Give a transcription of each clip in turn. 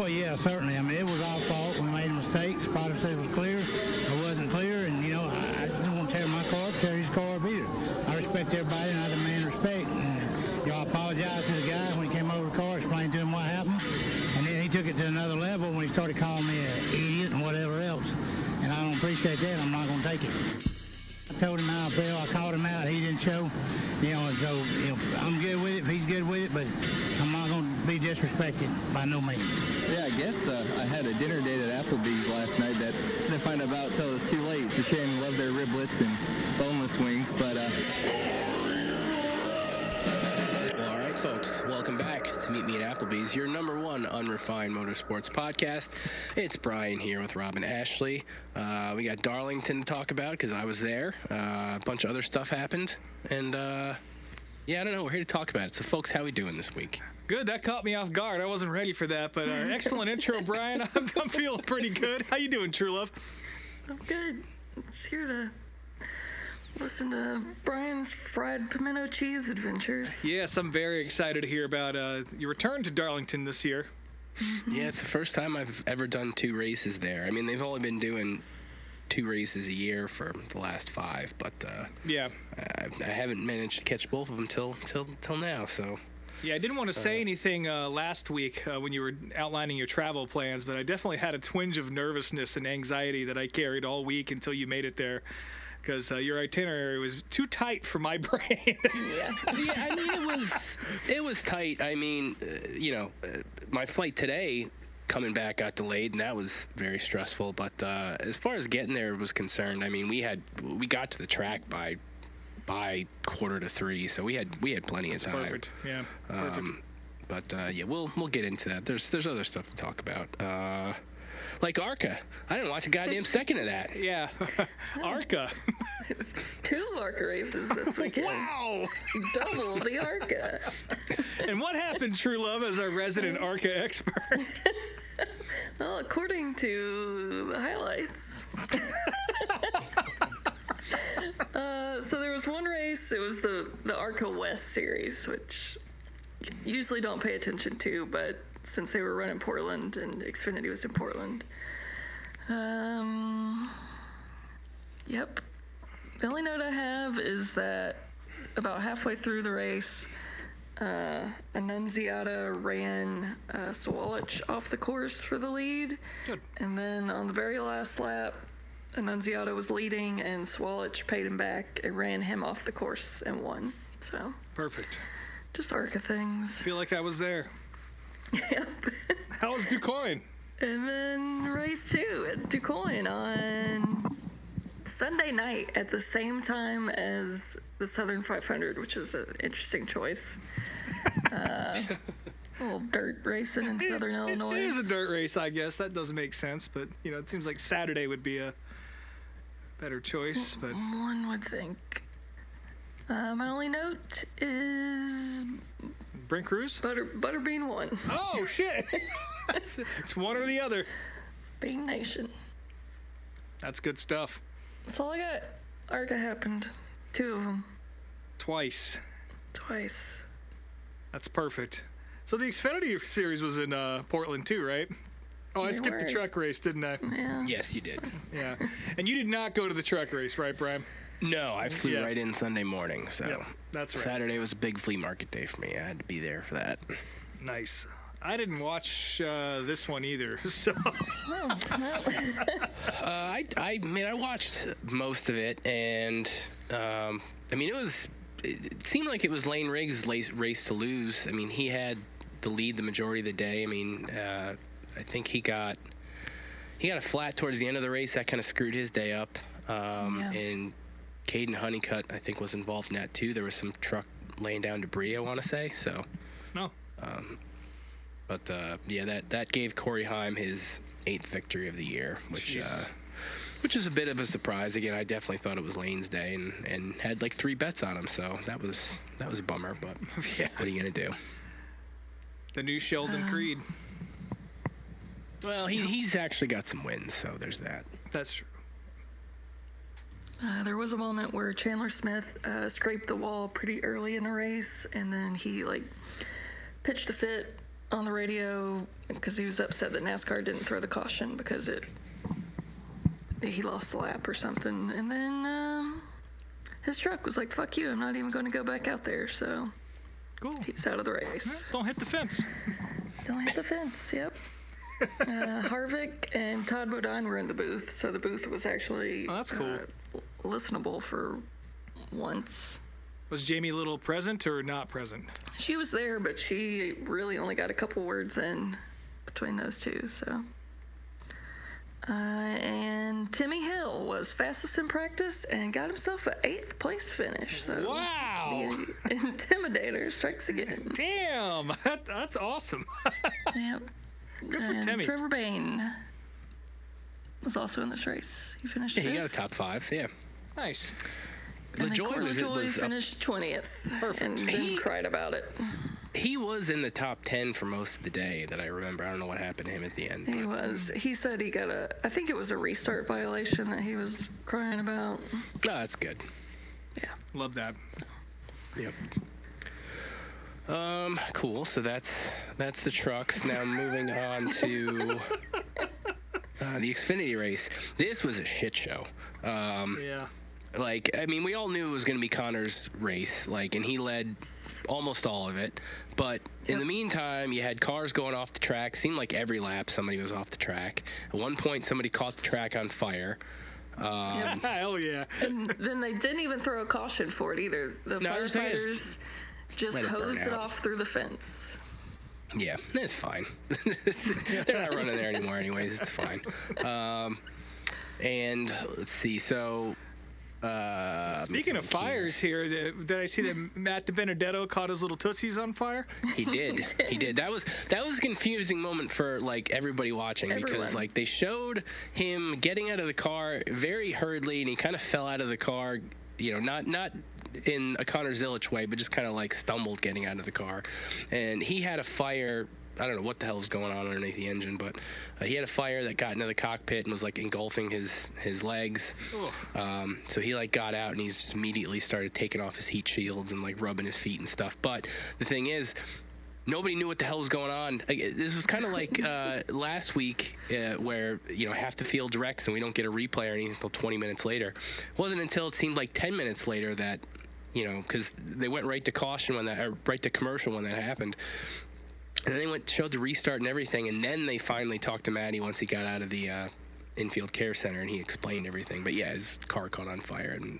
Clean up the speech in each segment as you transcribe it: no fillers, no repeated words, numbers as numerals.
Well, yeah, certainly. I mean, it was our fault. We made a mistake. Spotter said it was clear. It wasn't clear, and, I didn't want to tear my car up, tear his car up either. I respect everybody, and I demand respect. And, I apologized to the guy when he came over the car, explained to him what happened, and then he took it to another level when he started calling me an idiot and whatever else. And I don't appreciate that. I'm not going to take it. I told him how I felt. I called him out. He didn't show. And so I'm good with it if he's good with it, but I'm not going to be disrespected by no means. Yeah, I guess I had a dinner date at Applebee's last night that I didn't find out until it was too late. It's a shame. Love their riblets and boneless wings, but... Well, all right, folks, welcome back to Meet Me at Applebee's, your number one unrefined motorsports podcast. It's Brien here with Rob and Ashley. We got Darlington to talk about because I was there. A bunch of other stuff happened, and I don't know. We're here to talk about it. So, folks, how we doing this week? Good. That caught me off guard. I wasn't ready for that, but excellent intro, Brien. I'm feeling pretty good. How you doing, True Love? I'm good. I'm just here to listen to Brian's fried pimento cheese adventures. Yes, I'm very excited to hear about your return to Darlington this year. Mm-hmm. Yeah, it's the first time I've ever done 2 races there. I mean, they've only been doing 2 races a year for the last 5, but I haven't managed to catch both of them till now. So yeah, I didn't want to say anything last week when you were outlining your travel plans, but I definitely had a twinge of nervousness and anxiety that I carried all week until you made it there. Because your itinerary was too tight for my brain. Yeah, I mean, it was tight. I mean, my flight today coming back got delayed, and that was very stressful. But as far as getting there was concerned, I mean, we got to the track by 2:45, so we had plenty of time. Perfect. Yeah. Perfect. We'll get into that. There's other stuff to talk about. Like ARCA. I didn't watch a goddamn second of that. Yeah. ARCA. It was 2 ARCA races this weekend. Wow. Double the ARCA. And what happened, True Love, as our resident ARCA expert? Well, according to the highlights. So there was one race. It was the ARCA West Series, which you usually don't pay attention to, but since they were running Portland and Xfinity was in Portland. Yep. The only note I have is that about halfway through the race, Annunziata ran Swalich off the course for the lead. Good. And then on the very last lap, Annunziata was leading and Swalich paid him back and ran him off the course and won. So Perfect. just ARCA things. I feel like I was there. Yep. How was DuQuoin? And then race 2 at DuQuoin on Sunday night at the same time as the Southern 500, which is an interesting choice. A little dirt racing in Southern Illinois. It is a dirt race, I guess. That doesn't make sense, but it seems like Saturday would be a better choice. But one would think. My only note is Brent Cruz? Butterbean won. Oh, shit. It's one or the other. Bean Nation. That's good stuff. That's all I got. ARCA happened. 2 of them. Twice. That's perfect. So the Xfinity Series was in Portland too, right? Oh, I skipped the truck race, didn't I? Yeah. Yes, you did. Yeah. And you did not go to the truck race, right, Brian? No, I flew right in Sunday morning, so Yep, that's right. Saturday was a big flea market day for me. I had to be there for that. Nice. I didn't watch this one either, so. I watched most of it, and it seemed like it was Lane Riggs' race to lose. I mean, he had the lead the majority of the day. I mean, I think he got a flat towards the end of the race that kind of screwed his day up. And Caden Honeycutt, I think, was involved in that too. There was some truck laying down debris, I want to say. So. No. That gave Corey Heim his 8th victory of the year, which is a bit of a surprise. Again, I definitely thought it was Lane's day and had like 3 bets on him, so that was a bummer. But yeah, what are you gonna do? The new Sheldon Creed. Well, he's actually got some wins, so there's that. That's true. There was a moment where Chandler Smith scraped the wall pretty early in the race, and then he pitched a fit on the radio because he was upset that NASCAR didn't throw the caution because he lost a lap or something. And then his truck was like, fuck you, I'm not even going to go back out there. So Cool. he's out of the race. Don't hit the fence. Don't hit the fence, yep. Harvick and Todd Bodine were in the booth, so the booth was actually that's cool. Listenable for once. Was Jamie Little present or not present? She was there, but she really only got a couple words in between those two, so. And Timmy Hill was fastest in practice and got himself an 8th place finish. So Wow. The Intimidator strikes again. Damn, that's awesome. Yep. Good for And Timmy. Trevor Bayne was also in this race. He finished Yeah, 5th. he got a top 5. Yeah. Nice. And then LaJoy Corey was LaJoy up- finished 20th. Perfect. And then cried about it. He was in the top 10 for most of the day that I remember. I don't know what happened to him at the end. He was. He said he got I think it was a restart violation that he was crying about. Oh, that's good. Yeah. Love that. Yep. Cool. So that's the trucks. Now moving on to the Xfinity race. This was a shit show. Yeah. Like, I mean, we all knew it was going to be Connor's race, like, and he led almost all of it. But in the meantime, you had cars going off the track. Seemed like every lap somebody was off the track. At one point, somebody caught the track on fire. Hell yeah. And then they didn't even throw a caution for it either. The No, I was saying firefighters just let it burn hosed it out. off through the fence. Yeah, it's fine. They're not running there anymore anyways. It's fine. And let's see. So... Speaking of fires here, did I see that Matt DiBenedetto caught his little tootsies on fire? He did. He did. That was a confusing moment for like everybody watching because Everyone. like they showed him getting out of the car very hurriedly and he kind of fell out of the car, you know, not in a Connor Zilic way, but just kind of like stumbled getting out of the car. And he had a fire. I don't know what the hell was going on underneath the engine, but he had a fire that got into the cockpit and was like engulfing his legs. So he like got out and he's just immediately started taking off his heat shields and like rubbing his feet and stuff. But the thing is, nobody knew what the hell was going on. Like, this was kind of like last week where, you know, half the field directs and we don't get a replay or anything until 20 minutes later. It wasn't until it seemed like 10 minutes later that, you know, because they went right to caution right to commercial when that happened. And then they showed the restart and everything, and then they finally talked to Matty once he got out of the infield care center, and he explained everything. But yeah, his car caught on fire, and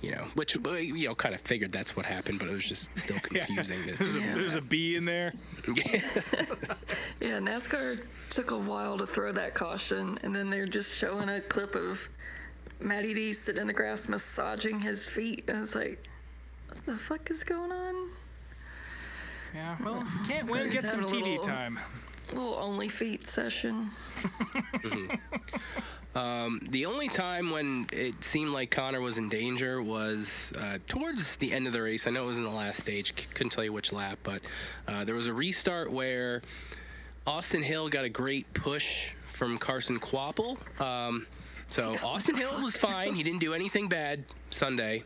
you know, which you know, kind of figured that's what happened, but it was just still confusing. There's a bee in there. Yeah, NASCAR took a while to throw that caution, and then they're just showing a clip of Matty D sitting in the grass massaging his feet. I was like, what the fuck is going on? Yeah, well, can't win, He's get some having a TV little- time. Little only feet session. The only time when it seemed like Connor was in danger was towards the end of the race. I know it was in the last stage. Couldn't tell you which lap, but there was a restart where Austin Hill got a great push from Carson Kvapil. So Austin Hill was fine. He didn't do anything bad Saturday.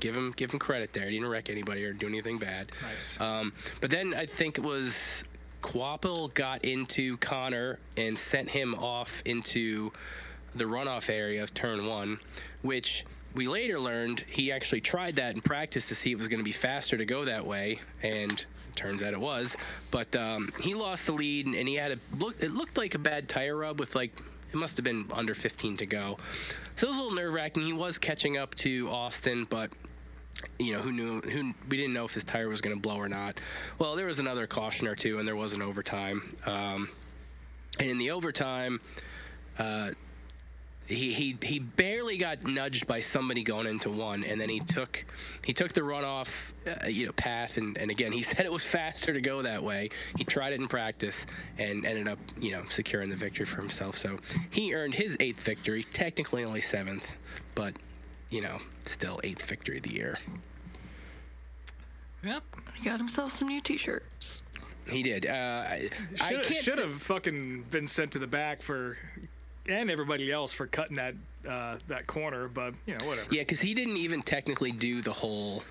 Give him credit there. He didn't wreck anybody or do anything bad. Nice. But then I think it was Kvapil got into Connor and sent him off into the runoff area of turn 1, which we later learned he actually tried that in practice to see if it was going to be faster to go that way, and turns out it was. But he lost the lead, and he had it looked like a bad tire rub with like, it must have been under 15 to go. So it was a little nerve-wracking. He was catching up to Austin, but you know, we didn't know if his tire was going to blow or not. Well, there was another caution or two, and there was an overtime. And in the overtime, he barely got nudged by somebody going into one, and then he took the runoff path, and again he said it was faster to go that way. He tried it in practice and ended up securing the victory for himself. So he earned his 8th victory, technically only 7th, but still 8th victory of the year. Yep. He got himself some new T-shirts. He did. Should have fucking been sent to the back and everybody else for cutting that corner, but whatever. Yeah, because he didn't even technically do the whole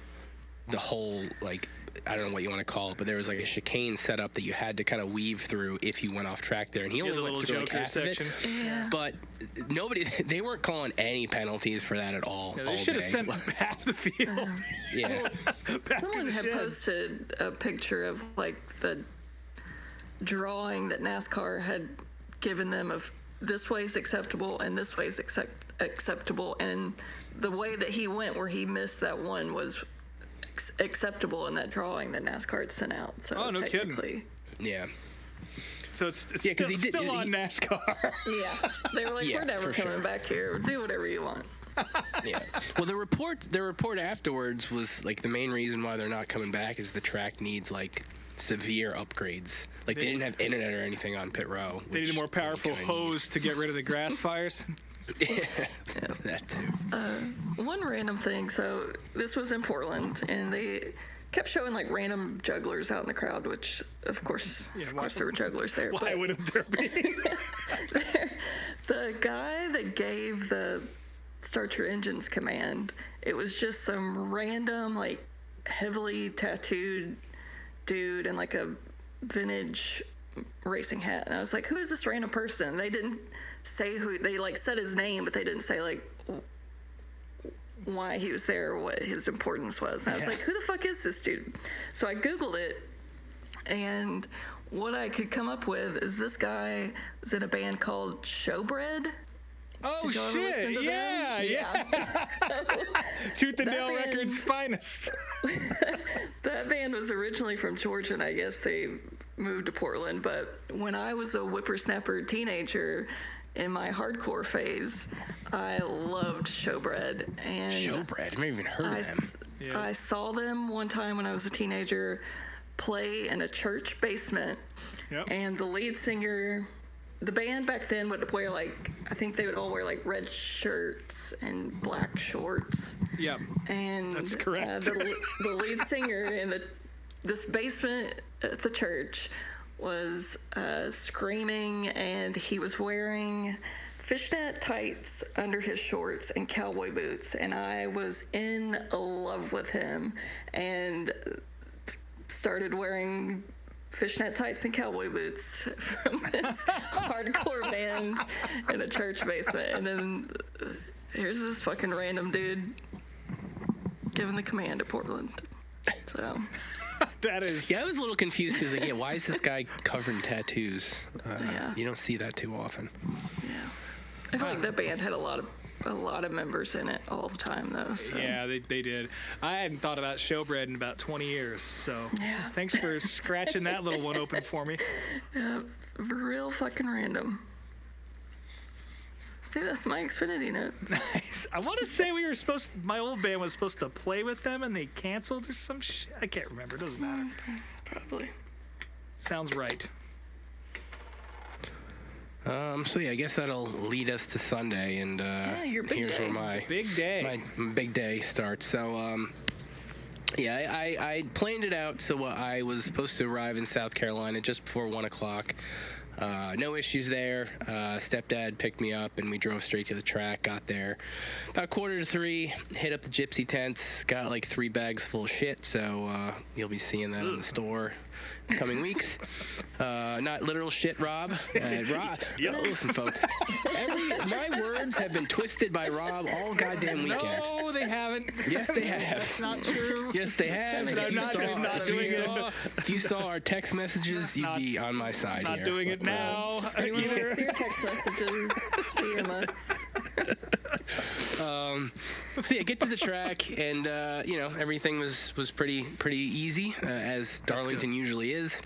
like I don't know what you want to call it, but there was like a chicane set up that you had to kind of weave through if you went off track there, and he only the went little through like Joker half section. of it. Yeah. But they weren't calling any penalties for that at all. Yeah, all they should have day. sent half the field. Yeah. back Someone to the had shed. posted a picture of like the drawing that NASCAR had given them of this way's acceptable and this way's acceptable, and the way that he went where he missed that one was acceptable in that drawing that NASCAR had sent out. So Oh, no kidding. technically, Yeah. So it's Yeah, 'cause still, he did- on he- NASCAR. yeah, they were like, Yeah, we're never for coming sure. back here. Do whatever you want. Yeah. Well, the report afterwards was like the main reason why they're not coming back is the track needs like severe upgrades. Like they didn't have internet or anything on pit row. They need a more powerful hose to get rid of the grass fires. That too. One random thing. So this was in Portland, and they kept showing like random jugglers out in the crowd, which of course, there were jugglers there. Why but wouldn't there be? the guy that gave the start your engines command, it was just some random like heavily tattooed dude in like a vintage racing hat, and I was like, who is this random person? They didn't say who. They like said his name, but they didn't say like why he was there or what his importance was. And I was like, who the fuck is this dude? So I googled it, and what I could come up with is this guy was in a band called Showbread. Oh Did y'all ever listen shit! to them? Yeah. Tooth and That Nail band- Records' finest. That band was originally from Georgia, and I guess they moved to Portland. But when I was a whippersnapper teenager in my hardcore phase, I loved Showbread. And Showbread. I've never even heard of them. Yeah. I saw them one time when I was a teenager play in a church basement. Yep. And the lead singer, the band back then would wear like, I think they would all wear like red shirts and black shorts. Yep. And That's correct. The lead singer in this basement at the church was screaming, and he was wearing fishnet tights under his shorts and cowboy boots, and I was in love with him and started wearing fishnet tights and cowboy boots from this hardcore band in a church basement. And then here's this fucking random dude giving the command at Portland. So That is. Yeah, I was a little confused. He was like, yeah, why is this guy covered in tattoos? Yeah. You don't see that too often. yeah, I feel like that band had a lot of members in it all the time though. So. Yeah, they did. I hadn't thought about Showbread in about 20 years, so Yeah. thanks for scratching that little one open for me. Yeah, real fucking random. See, that's my Xfinity notes. Nice. I want to say my old band was supposed to play with them, and they canceled or some shit. I can't remember. It doesn't matter. Probably. Sounds right. So yeah, I guess that'll lead us to Sunday, and your big here's day. where my Big day. big day starts. So yeah, I planned it out so I was supposed to arrive in South Carolina just before 1 o'clock. No issues there. Stepdad picked me up, and we drove straight to the track. Got there about 2:45. Hit up the Gypsy tents. Got like 3 bags full of shit. So you'll be seeing that in the store in coming weeks. Not literal shit, Rob. Rob, listen, folks. My words have been twisted by Rob all goddamn weekend. No, they haven't. Yes, they have. That's not true. Yes, they have. I'm not doing it. If you saw our text messages, you'd be on my side Not here. doing it now. Anyone wants to see your text messages, DM us. So yeah, get to the track, and everything was pretty easy, as Darlington usually is.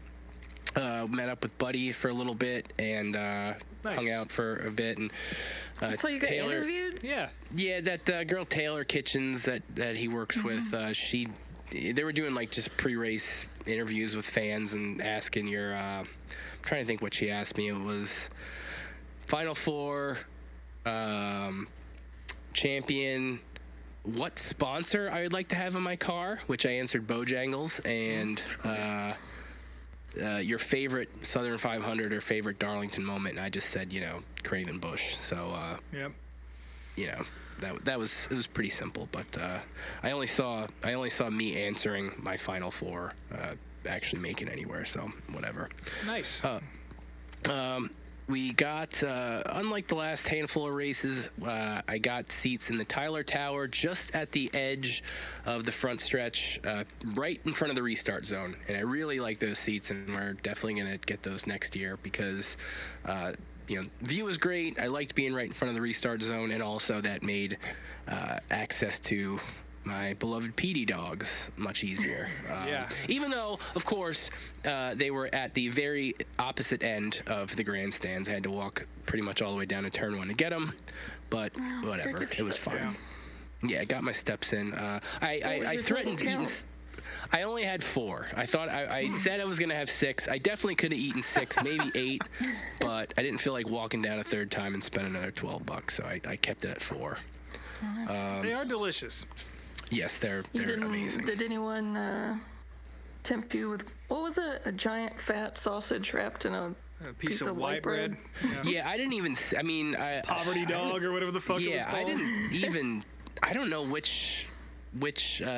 Met up with Buddy for a little bit, and hung out for a bit. And So you got Taylor, interviewed? Yeah. yeah, that girl Taylor Kitchens that he works with, they were doing like just pre-race interviews with fans and asking your. I'm trying to think what she asked me. It was Final Four, champion. What sponsor I would like to have in my car, which I answered Bojangles, and your favorite Southern 500 or favorite Darlington moment, and I just said, Craven Bush. So, Yep. it was pretty simple. But I only saw me answering my final four actually make it anywhere. So whatever. Nice. We got, unlike the last handful of races, I got seats in the Tyler Tower just at the edge of the front stretch, right in front of the restart zone. And I really like those seats, and we're definitely going to get those next year because, view was great. I liked being right in front of the restart zone, and also that made access to my beloved PD dogs much easier. Yeah. Even though, of course, they were at the very opposite end of the grandstands. I had to walk pretty much all the way down to turn one to get them, but whatever. It was fine. Yeah, I got my steps in. I threatened eating. I only had 4. I thought I said I was going to have 6. I definitely could have eaten 6, maybe 8, but I didn't feel like walking down a third time and spend another $12, so I kept it at 4. They are delicious. Yes, they're amazing. Did anyone tempt you with, what was it, a giant fat sausage wrapped in a piece of white bread? Yeah, I didn't even, Poverty dog or whatever the fuck it was called. I don't know which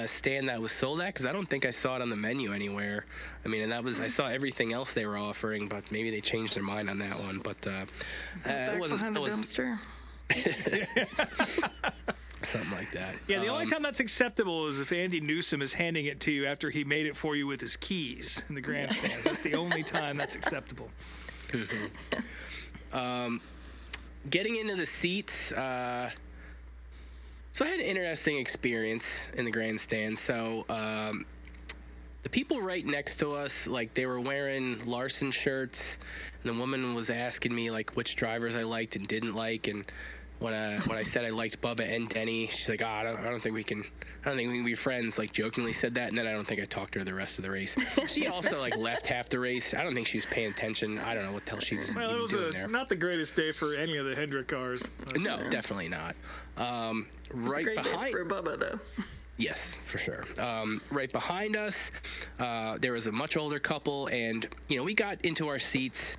stand that was sold at, because I don't think I saw it on the menu anywhere. I mean, and I saw everything else they were offering, but maybe they changed their mind on that one. But it wasn't behind the dumpster. Something like that. Yeah, the only time that's acceptable is if Andy Newsom is handing it to you after he made it for you with his keys in the grandstand. That's the only time that's acceptable. Getting into the seats, so I had an interesting experience in the grandstand. So the people right next to us, like, they were wearing Larson shirts, and the woman was asking me, like, which drivers I liked and didn't like, and when I said I liked Bubba and Denny, she's like, I don't think we can be friends, like, jokingly said that, and then I don't think I talked to her the rest of the race. She also, like, left half the race. I don't think she was paying attention. I don't know what the hell she was Well, it was doing there. Not the greatest day for any of the Hendrick cars. No, definitely not. It's Right a great behind. day for Bubba, though. Yes, for sure. Right behind us, there was a much older couple, and we got into our seats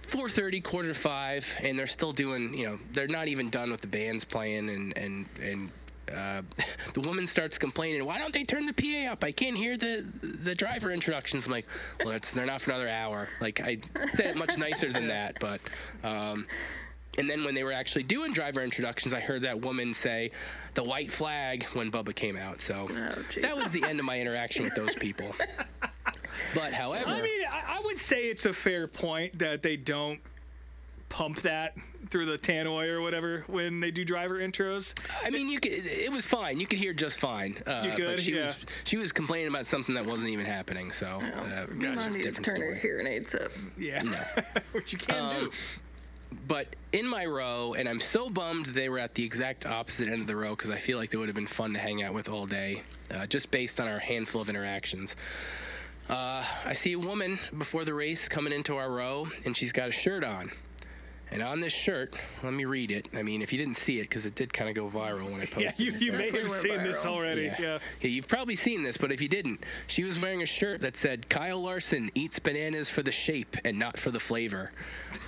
4:30, 4:45, and they're still doing. They're not even done with the bands playing, and the woman starts complaining, why don't they turn the PA up? I can't hear the driver introductions. I'm like, well, they're not for another hour. Like, I said it much nicer than that, but. And then when they were actually doing driver introductions, I heard that woman say the white flag when Bubba came out. So that was the end of my interaction with those people. But however, I mean, I would say it's a fair point that they don't pump that through the tannoy or whatever when they do driver intros. I mean, it was fine. You could hear just fine. You could, but she was complaining about something that wasn't even happening. So You might need to turn her hearing aids up. Yeah, which you can do. But in my row, and I'm so bummed they were at the exact opposite end of the row, because I feel like they would have been fun to hang out with all day, just based on our handful of interactions. I see a woman before the race coming into our row, and she's got a shirt on. And on this shirt, let me read it. I mean, if you didn't see it, because it did kind of go viral when I posted it. Yeah, you may have seen this already. Yeah, you've probably seen this, but if you didn't, she was wearing a shirt that said, Kyle Larson eats bananas for the shape and not for the flavor.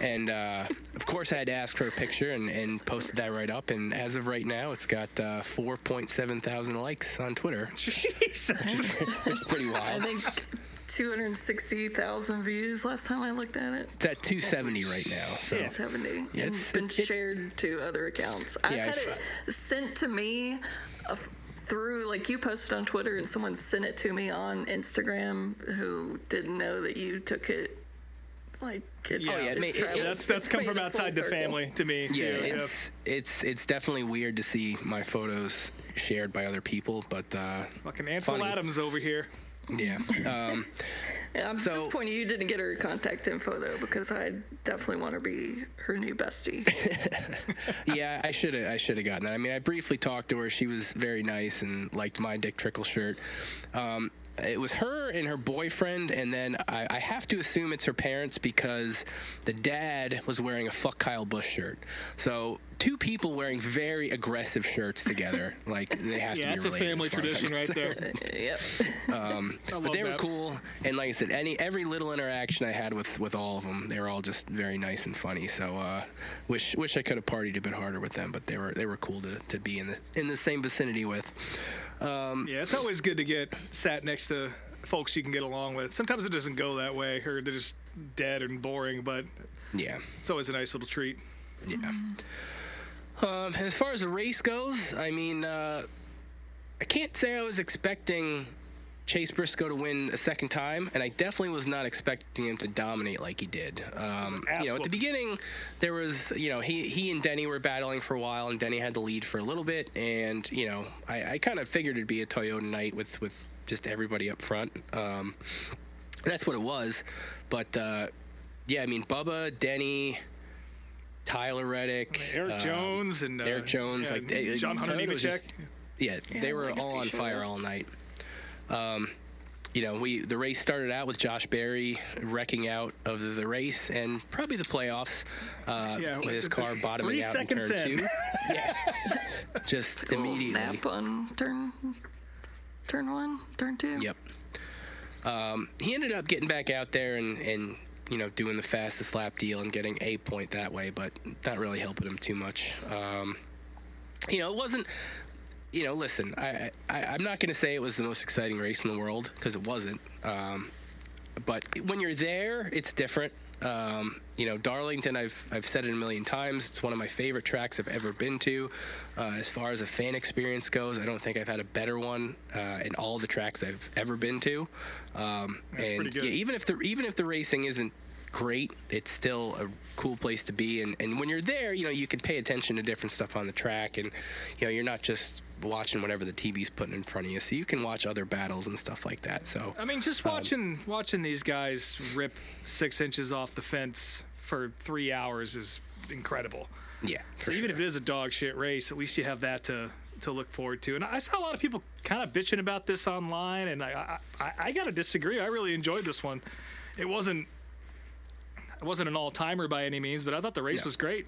And, of course, I had to ask for a picture and posted that right up. And as of right now, it's got 4.7 thousand likes on Twitter. Jesus. It's pretty wild. I think 260,000 views last time I looked at it. It's at 270 right now. So. 270. Yeah, it's been shared to other accounts. I've had it sent to me through, like, you posted on Twitter and someone sent it to me on Instagram who didn't know that you took it. Like, that's come from outside the family to me. Yeah, it's definitely weird to see my photos shared by other people, but fucking Ansel Adams over here. Yeah. I'm disappointed you didn't get her contact info, though, because I definitely want to be her new bestie. Yeah, I should have gotten that. I mean, I briefly talked to her. She was very nice and liked my Dick Trickle shirt. it was her and her boyfriend, and then I have to assume it's her parents because the dad was wearing a Fuck Kyle Busch shirt. So 2 people wearing very aggressive shirts together, like they have to be related. Yeah, it's a family tradition right there. Yep. But they were cool, and like I said, every little interaction I had with all of them, they were all just very nice and funny. So wish I could have partied a bit harder with them, but they were cool to be in the same vicinity with. Yeah, it's always good to get sat next to folks you can get along with. Sometimes it doesn't go that way, or they're just dead and boring, but yeah, it's always a nice little treat. Yeah. As far as the race goes, I mean, I can't say I was expecting Chase Briscoe to win a second time, and I definitely was not expecting him to dominate like he did. At the beginning, there was, he and Denny were battling for a while, and Denny had the lead for a little bit, and, I kind of figured it'd be a Toyota night with just everybody up front. That's what it was. But, Bubba, Denny, Tyler Reddick, Eric Jones, and John Tony was just, Yeah, they were all on fire all night. The race started out with Josh Berry wrecking out of the race and probably the playoffs with his car bottoming out in turn 2. Yeah, just immediately. Nap on turn 1, turn 2. Yep. He ended up getting back out there and doing the fastest lap deal and getting a point that way, but not really helping him too much. It wasn't. Listen, I'm not going to say it was the most exciting race in the world, because it wasn't. But when you're there, it's different. Darlington, I've said it a million times, it's one of my favorite tracks I've ever been to. As far as a fan experience goes, I don't think I've had a better one in all the tracks I've ever been to. That's pretty good. Yeah, even if the racing isn't great, it's still a cool place to be, and when you're there, you can pay attention to different stuff on the track, and you're not just watching whatever the TV's putting in front of you, so you can watch other battles and stuff like that. So I mean, just watching these guys rip 6 inches off the fence for 3 hours is incredible. Yeah, so even if it is a dog shit race, at least you have that to look forward to. And I saw a lot of people kind of bitching about this online, and I gotta disagree. I really enjoyed this one. It wasn't an all-timer by any means, but I thought the race was great.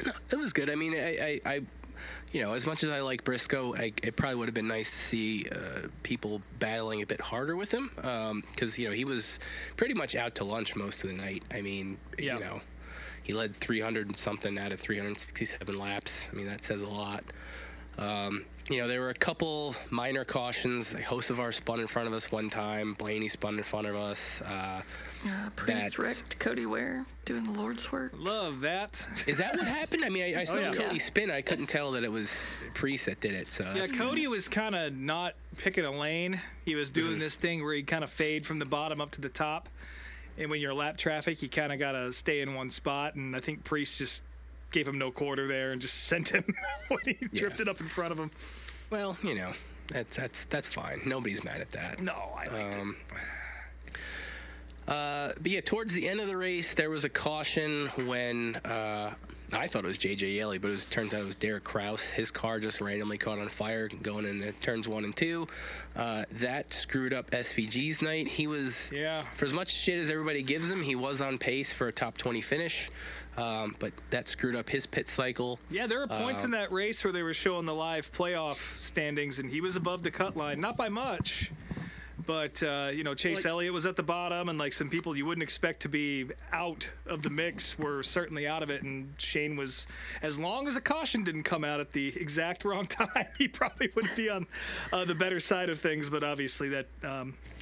No, it was good. I mean, I as much as I like Briscoe, it probably would have been nice to see people battling a bit harder with him, because he was pretty much out to lunch most of the night. I mean, he led 300 and something out of 367 laps. I mean, that says a lot. There were a couple minor cautions. Hocevar spun in front of us one time. Blaney spun in front of us. Priest wrecked Cody Ware doing the Lord's work. Love that. Is that what happened? I mean, I saw Cody spin. I couldn't tell that it was Priest that did it. So Cody was kind of not picking a lane. He was doing this thing where he'd kind of fade from the bottom up to the top. And when you're lap traffic, you kind of got to stay in one spot. And I think Priest just gave him no quarter there and just sent him when he drifted up in front of him. Well, that's fine. Nobody's mad at that. No, I liked it. But yeah, towards the end of the race, there was a caution when I thought it was J.J. Yeley, but turns out it was Derek Kraus. His car just randomly caught on fire going into turns 1 and 2. That screwed up SVG's night. He was, for as much shit as everybody gives him, he was on pace for a top 20 finish. But that screwed up his pit cycle. Yeah, there were points in that race where they were showing the live playoff standings, and he was above the cut line, not by much. But, Chase Elliott was at the bottom, and, some people you wouldn't expect to be out of the mix were certainly out of it. And Shane was, as long as a caution didn't come out at the exact wrong time, he probably would be on the better side of things. But obviously that,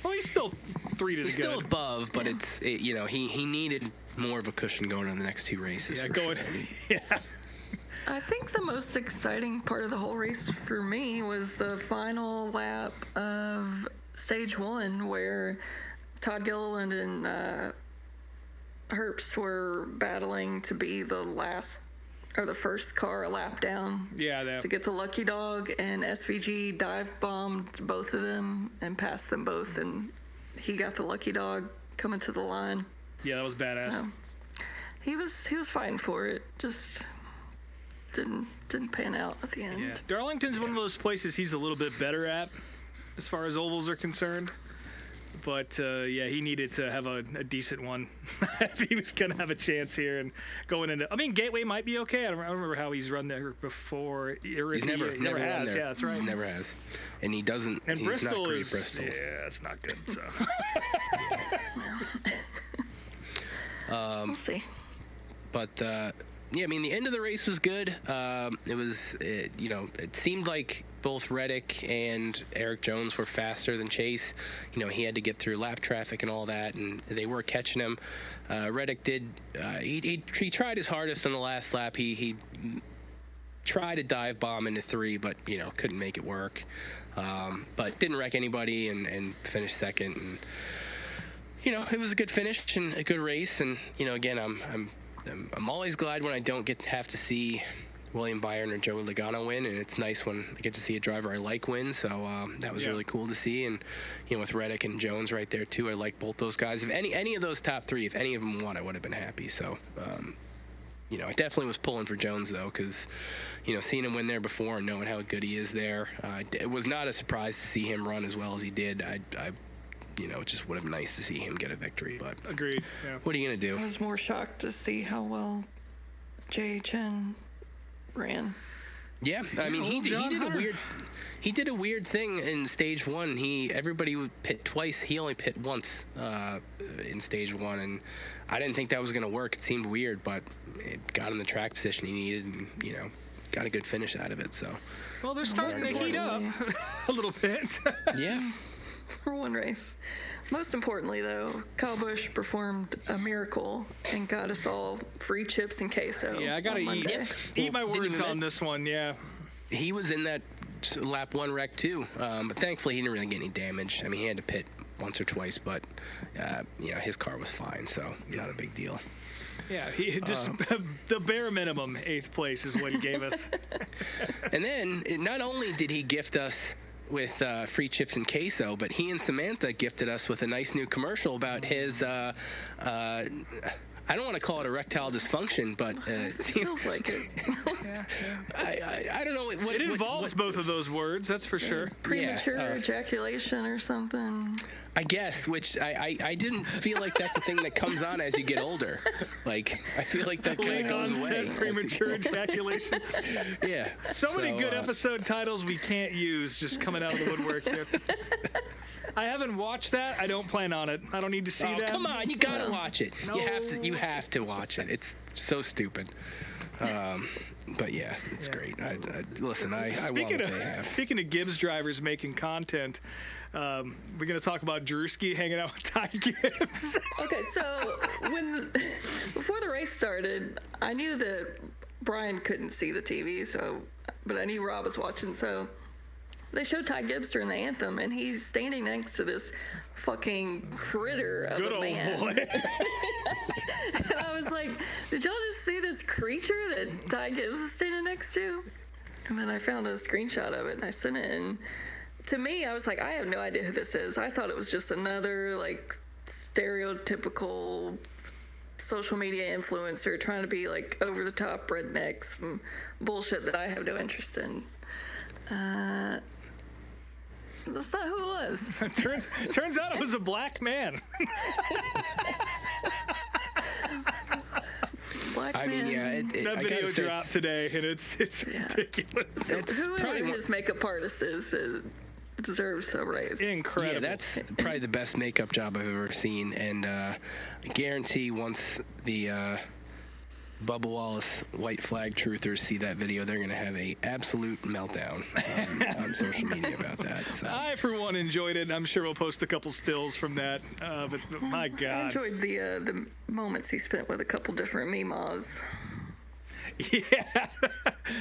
he's still 3 to the good. He's still above, but he needed more of a cushion going on the next 2 races. Yeah, I think the most exciting part of the whole race for me was the final lap of Stage 1, where Todd Gilliland and Herbst were battling to be the last or the first car a lap down to get the lucky dog, and SVG dive bombed both of them and passed them both, and he got the lucky dog coming to the line. Yeah, that was badass. So, he was fighting for it, just didn't pan out at the end. Yeah. Darlington's one of those places he's a little bit better at. as far as ovals are concerned. But, yeah, he needed to have a decent one if he was going to have a chance here. And going into, I mean, Gateway might be okay. I don't remember how he's run there before. He's never has. run there. Yeah, that's right. He never has. And he doesn't. And he's Bristol not great, is. Bristol. Yeah, it's not good. So. We'll see. But yeah, I mean, the end of the race was good. It seemed like both Reddick and Eric Jones were faster than Chase. He had to get through lap traffic and all that, and they were catching him. Reddick did. He tried his hardest on the last lap. He tried to dive bomb into 3, but couldn't make it work. But didn't wreck anybody and finished second. And it was a good finish and a good race. And again, I'm always glad when I don't have to see William Byron or Joey Logano win, and it's nice when I get to see a driver I like win. So that was really cool to see. And with Reddick and Jones right there too, I like both those guys. If any of those top 3, if any of them won, I would have been happy. So I definitely was pulling for Jones though, because seeing him win there before and knowing how good he is there, it was not a surprise to see him run as well as he did. It just would have been nice to see him get a victory. But agreed. Yeah. What are you gonna do? I was more shocked to see how well JHN ran. Yeah, I mean he did a weird thing in stage 1. Everybody would pit twice. He only pit once in stage 1, and I didn't think that was gonna work. It seemed weird, but it got him the track position he needed, and got a good finish out of it. So well, they're starting to heat up a little bit. Yeah. For one race. Most importantly, though, Kyle Busch performed a miracle and got us all free chips and queso. Yeah, I gotta eat my words on this one. Yeah, he was in that lap 1 wreck too, but thankfully he didn't really get any damage. I mean, he had to pit once or twice, but his car was fine, so not a big deal. Yeah, he just the bare minimum 8th place is what he gave us. And then not only did he gift us with free chips and queso, but he and Samantha gifted us with a nice new commercial about his I don't want to call it erectile dysfunction, but it feels like it. I don't know what it involves both of those words, that's for sure. Premature ejaculation or something. I guess, which I didn't feel like that's a thing that comes on as you get older. Like, I feel like that kind of goes away. Premature ejaculation. Yeah. So many good episode titles we can't use just coming out of the woodwork here. I haven't watched that. I don't plan on it. I don't need to see that. Come on, you gotta watch it. No. You have to watch it. It's so stupid. But yeah, it's great. Listen, I want what they have. Speaking of Gibbs drivers making content, we're going to talk about Druski hanging out with Ty Gibbs. Okay, so before the race started, I knew that Brien couldn't see the TV, but I knew Rob was watching, so they showed Ty Gibbs during the anthem, and he's standing next to this fucking critter of Good a man. Old boy. And I was like, did y'all just see this creature that Ty Gibbs is standing next to? And then I found a screenshot of it, and I sent it. And to me, I was like, I have no idea who this is. I thought it was just another, like, stereotypical social media influencer trying to be, like, over-the-top rednecks and bullshit that I have no interest in. That's not who it was. Turns out it was a black man. Black man. mean, yeah. That video dropped today, and it's ridiculous. Whoever his makeup artist is deserves a raise. Incredible. Yeah, that's probably the best makeup job I've ever seen, and I guarantee once the Bubba Wallace white flag truthers see that video, they're going to have a absolute meltdown on social media about that. So. I, for one, enjoyed it. I'm sure we'll post a couple stills from that. But my God. I enjoyed the moments he spent with a couple different memas. Yeah.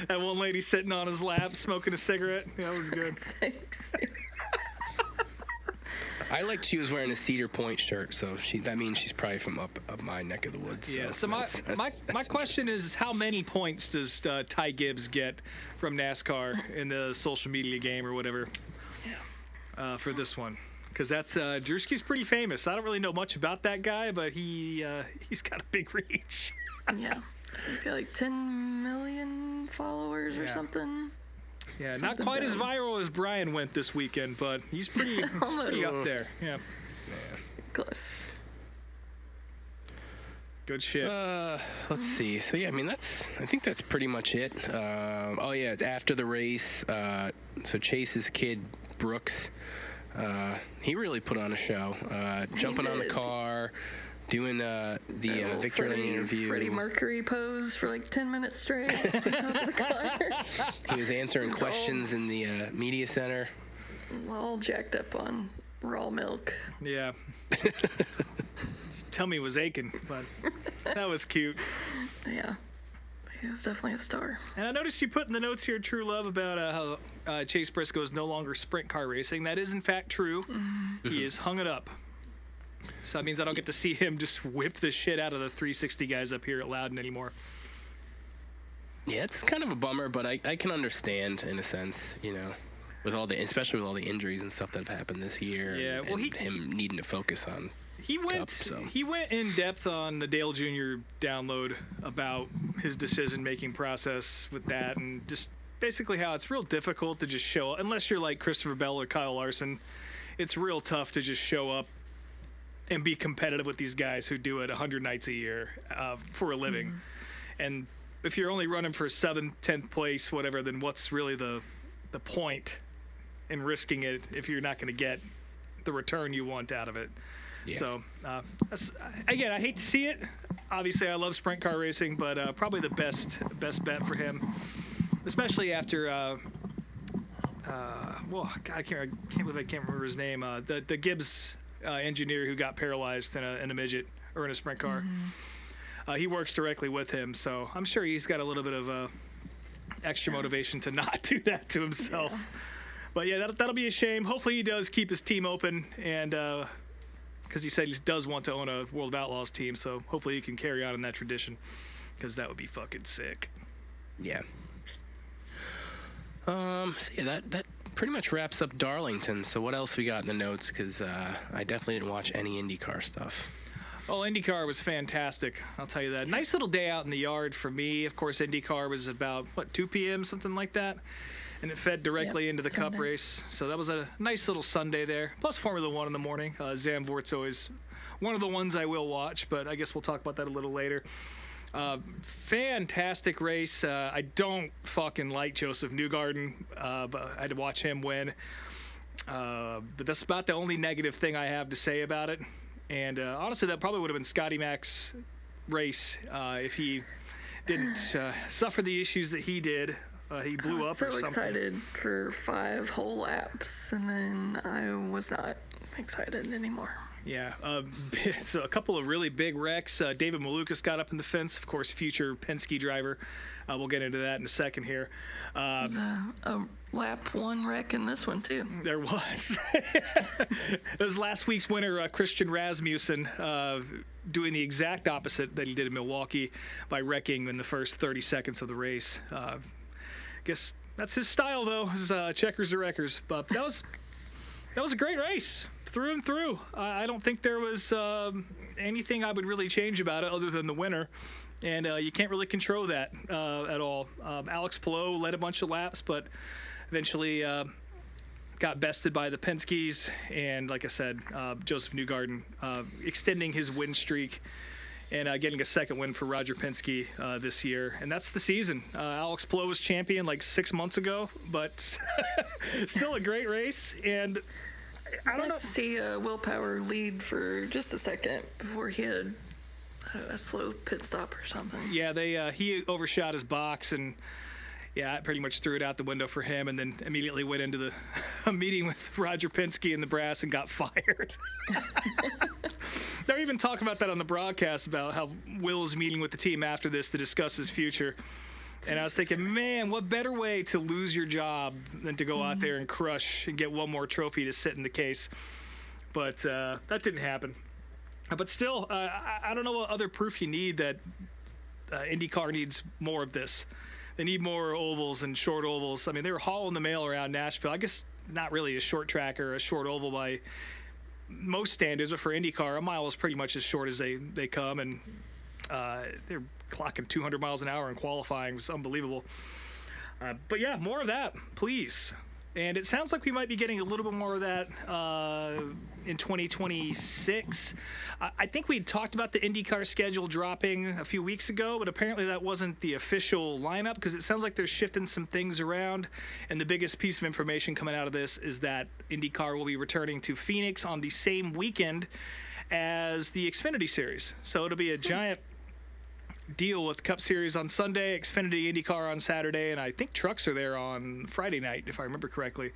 That one lady sitting on his lap smoking a cigarette. Yeah, that was good. Thanks. I liked she was wearing a Cedar Point shirt, so that means she's probably from up my neck of the woods. Yeah. So my question is, how many points does Ty Gibbs get from NASCAR in the social media game or whatever? Yeah. For this one, because that's Druski's pretty famous. I don't really know much about that guy, but he's got a big reach. Yeah. He's got like 10 million followers or something. Yeah, not quite as viral as Brien went this weekend, but he's pretty up there. Yeah. Close. Good shit. Let's see. So yeah, I mean I think that's pretty much it. After the race, so Chase's kid Brooks, he really put on a show. Jumping on the car, doing the Victory Lane interview. Freddie Mercury pose for like 10 minutes straight on top of the car. He was answering questions in the media center. All jacked up on raw milk. Yeah. His tummy was aching, but that was cute. Yeah. He was definitely a star. And I noticed you put in the notes here, True Love, about how Chase Briscoe is no longer sprint car racing. That is, in fact, true. Mm-hmm. He is hung it up. So that means I don't get to see him just whip the shit out of the 360 guys up here at Loudon anymore. Yeah, it's kind of a bummer, but I can understand in a sense, especially with all the injuries and stuff that have happened this year. Yeah, and him needing to focus on. He went in depth on the Dale Jr. download about his decision-making process with that, and just basically how it's real difficult to just show up. Unless you're like Christopher Bell or Kyle Larson, it's real tough to just show up and be competitive with these guys who do it 100 nights a year for a living. Mm-hmm. And if you're only running for 7th, 10th place, whatever, then what's really the point in risking it if you're not going to get the return you want out of it? Yeah. So, again, I hate to see it. Obviously, I love sprint car racing, but probably the best bet for him, especially after, I can't believe I can't remember his name. The Gibbs engineer who got paralyzed in a midget or in a sprint car. Mm-hmm. He works directly with him, so I'm sure he's got a little bit of extra motivation to not do that to himself. Yeah. But yeah, that'll be a shame. Hopefully, he does keep his team open and. Because he said he does want to own a World of Outlaws team, so hopefully he can carry on in that tradition, because that would be fucking sick. Yeah. That pretty much wraps up Darlington. So what else we got in the notes? Because I definitely didn't watch any IndyCar stuff. Oh, IndyCar was fantastic. I'll tell you that. Nice little day out in the yard for me. Of course, IndyCar was about 2 p.m., something like that. And it fed directly into the Sunday Cup race. So that was a nice little Sunday there. Plus Formula One in the morning. Zandvoort's always one of the ones I will watch, but I guess we'll talk about that a little later. Fantastic race. I don't fucking like Joseph Newgarden, but I had to watch him win. But that's about the only negative thing I have to say about it. And honestly, that probably would have been Scotty Mac's race if he didn't suffer the issues that he did. He blew up or something. I was so excited for 5 whole laps, and then I was not excited anymore. Yeah, so a couple of really big wrecks. David Malukas got up in the fence, of course, future Penske driver. We'll get into that in a second here. There's a lap 1 wreck in this one, too. There was. It was last week's winner, Christian Rasmussen, doing the exact opposite that he did in Milwaukee by wrecking in the first 30 seconds of the race. Guess that's his style, though. His checkers or wreckers. But that was a great race through and through. I don't think there was anything I would really change about it other than the winner, and you can't really control that at all. Alex Palou led a bunch of laps, but eventually got bested by the Penskes, and like I said, Joseph Newgarden extending his win streak. And getting a second win for Roger Penske this year. And that's the season. Alex Palou was champion like 6 months ago, but still a great race. And I don't know. To see Will Power lead for just a second before he had a slow pit stop or something. Yeah, he overshot his box, and I pretty much threw it out the window for him, and then immediately went into a meeting with Roger Penske and the brass and got fired. They're even talking about that on the broadcast about how Will's meeting with the team after this to discuss his future. And I was thinking, man, what better way to lose your job than to go out there and crush and get one more trophy to sit in the case. But that didn't happen. But still, I don't know what other proof you need that IndyCar needs more of this. They need more ovals and short ovals. I mean, they were hauling the mail around Nashville. I guess not really a short track or a short oval by most standards, but for IndyCar, a mile is pretty much as short as they come, and they're clocking 200 miles an hour in qualifying. It was unbelievable. But yeah, more of that, please. And it sounds like we might be getting a little bit more of that in 2026. I think we talked about the IndyCar schedule dropping a few weeks ago, but apparently that wasn't the official lineup because it sounds like they're shifting some things around. And the biggest piece of information coming out of this is that IndyCar will be returning to Phoenix on the same weekend as the Xfinity Series. So it'll be a giant deal with Cup Series on Sunday, Xfinity IndyCar on Saturday, and I think trucks are there on Friday night, if I remember correctly.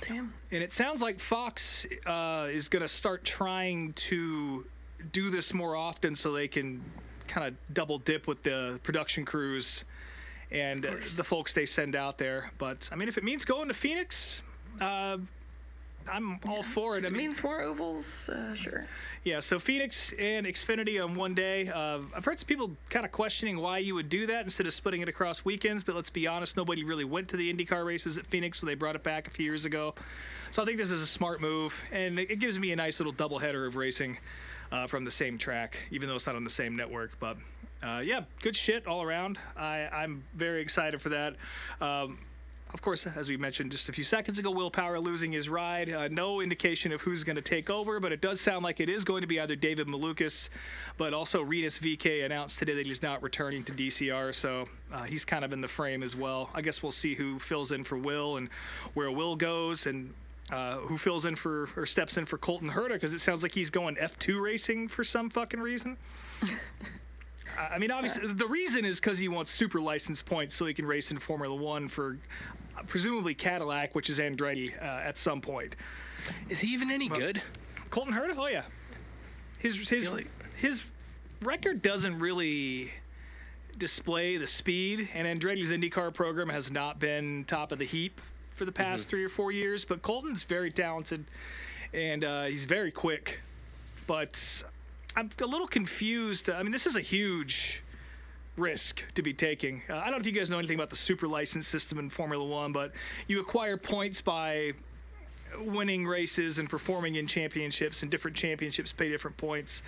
Damn. And it sounds like Fox is going to start trying to do this more often so they can kind of double dip with the production crews and the folks they send out there. But, I mean, if it means going to Phoenix, I'm all for it. If it means more ovals, sure. Yeah, so Phoenix and Xfinity on one day. I've heard some people kind of questioning why you would do that instead of splitting it across weekends, but let's be honest, nobody really went to the IndyCar races at Phoenix when they brought it back a few years ago. So I think this is a smart move, and it gives me a nice little doubleheader of racing from the same track, even though it's not on the same network. But, yeah, good shit all around. I'm very excited for that. Of course, as we mentioned just a few seconds ago, Will Power losing his ride. No indication of who's going to take over, but it does sound like it is going to be either David Malukas, but also Rinus VeeKay announced today that he's not returning to DCR, so he's kind of in the frame as well. I guess we'll see who fills in for Will and where Will goes and who fills in for or steps in for Colton Herta, because it sounds like he's going F2 racing for some fucking reason. I mean, obviously, the reason is because he wants super license points so he can race in Formula One for presumably Cadillac, which is Andretti, at some point. Is he even any good? Colton Herta? Oh, yeah. His record doesn't really display the speed, and Andretti's IndyCar program has not been top of the heap for the past 3 or 4 years, but Colton's very talented, and he's very quick, but I'm a little confused. I mean, this is a huge risk to be taking. I don't know if you guys know anything about the super license system in Formula One, but you acquire points by winning races and performing in championships, and different championships pay different points.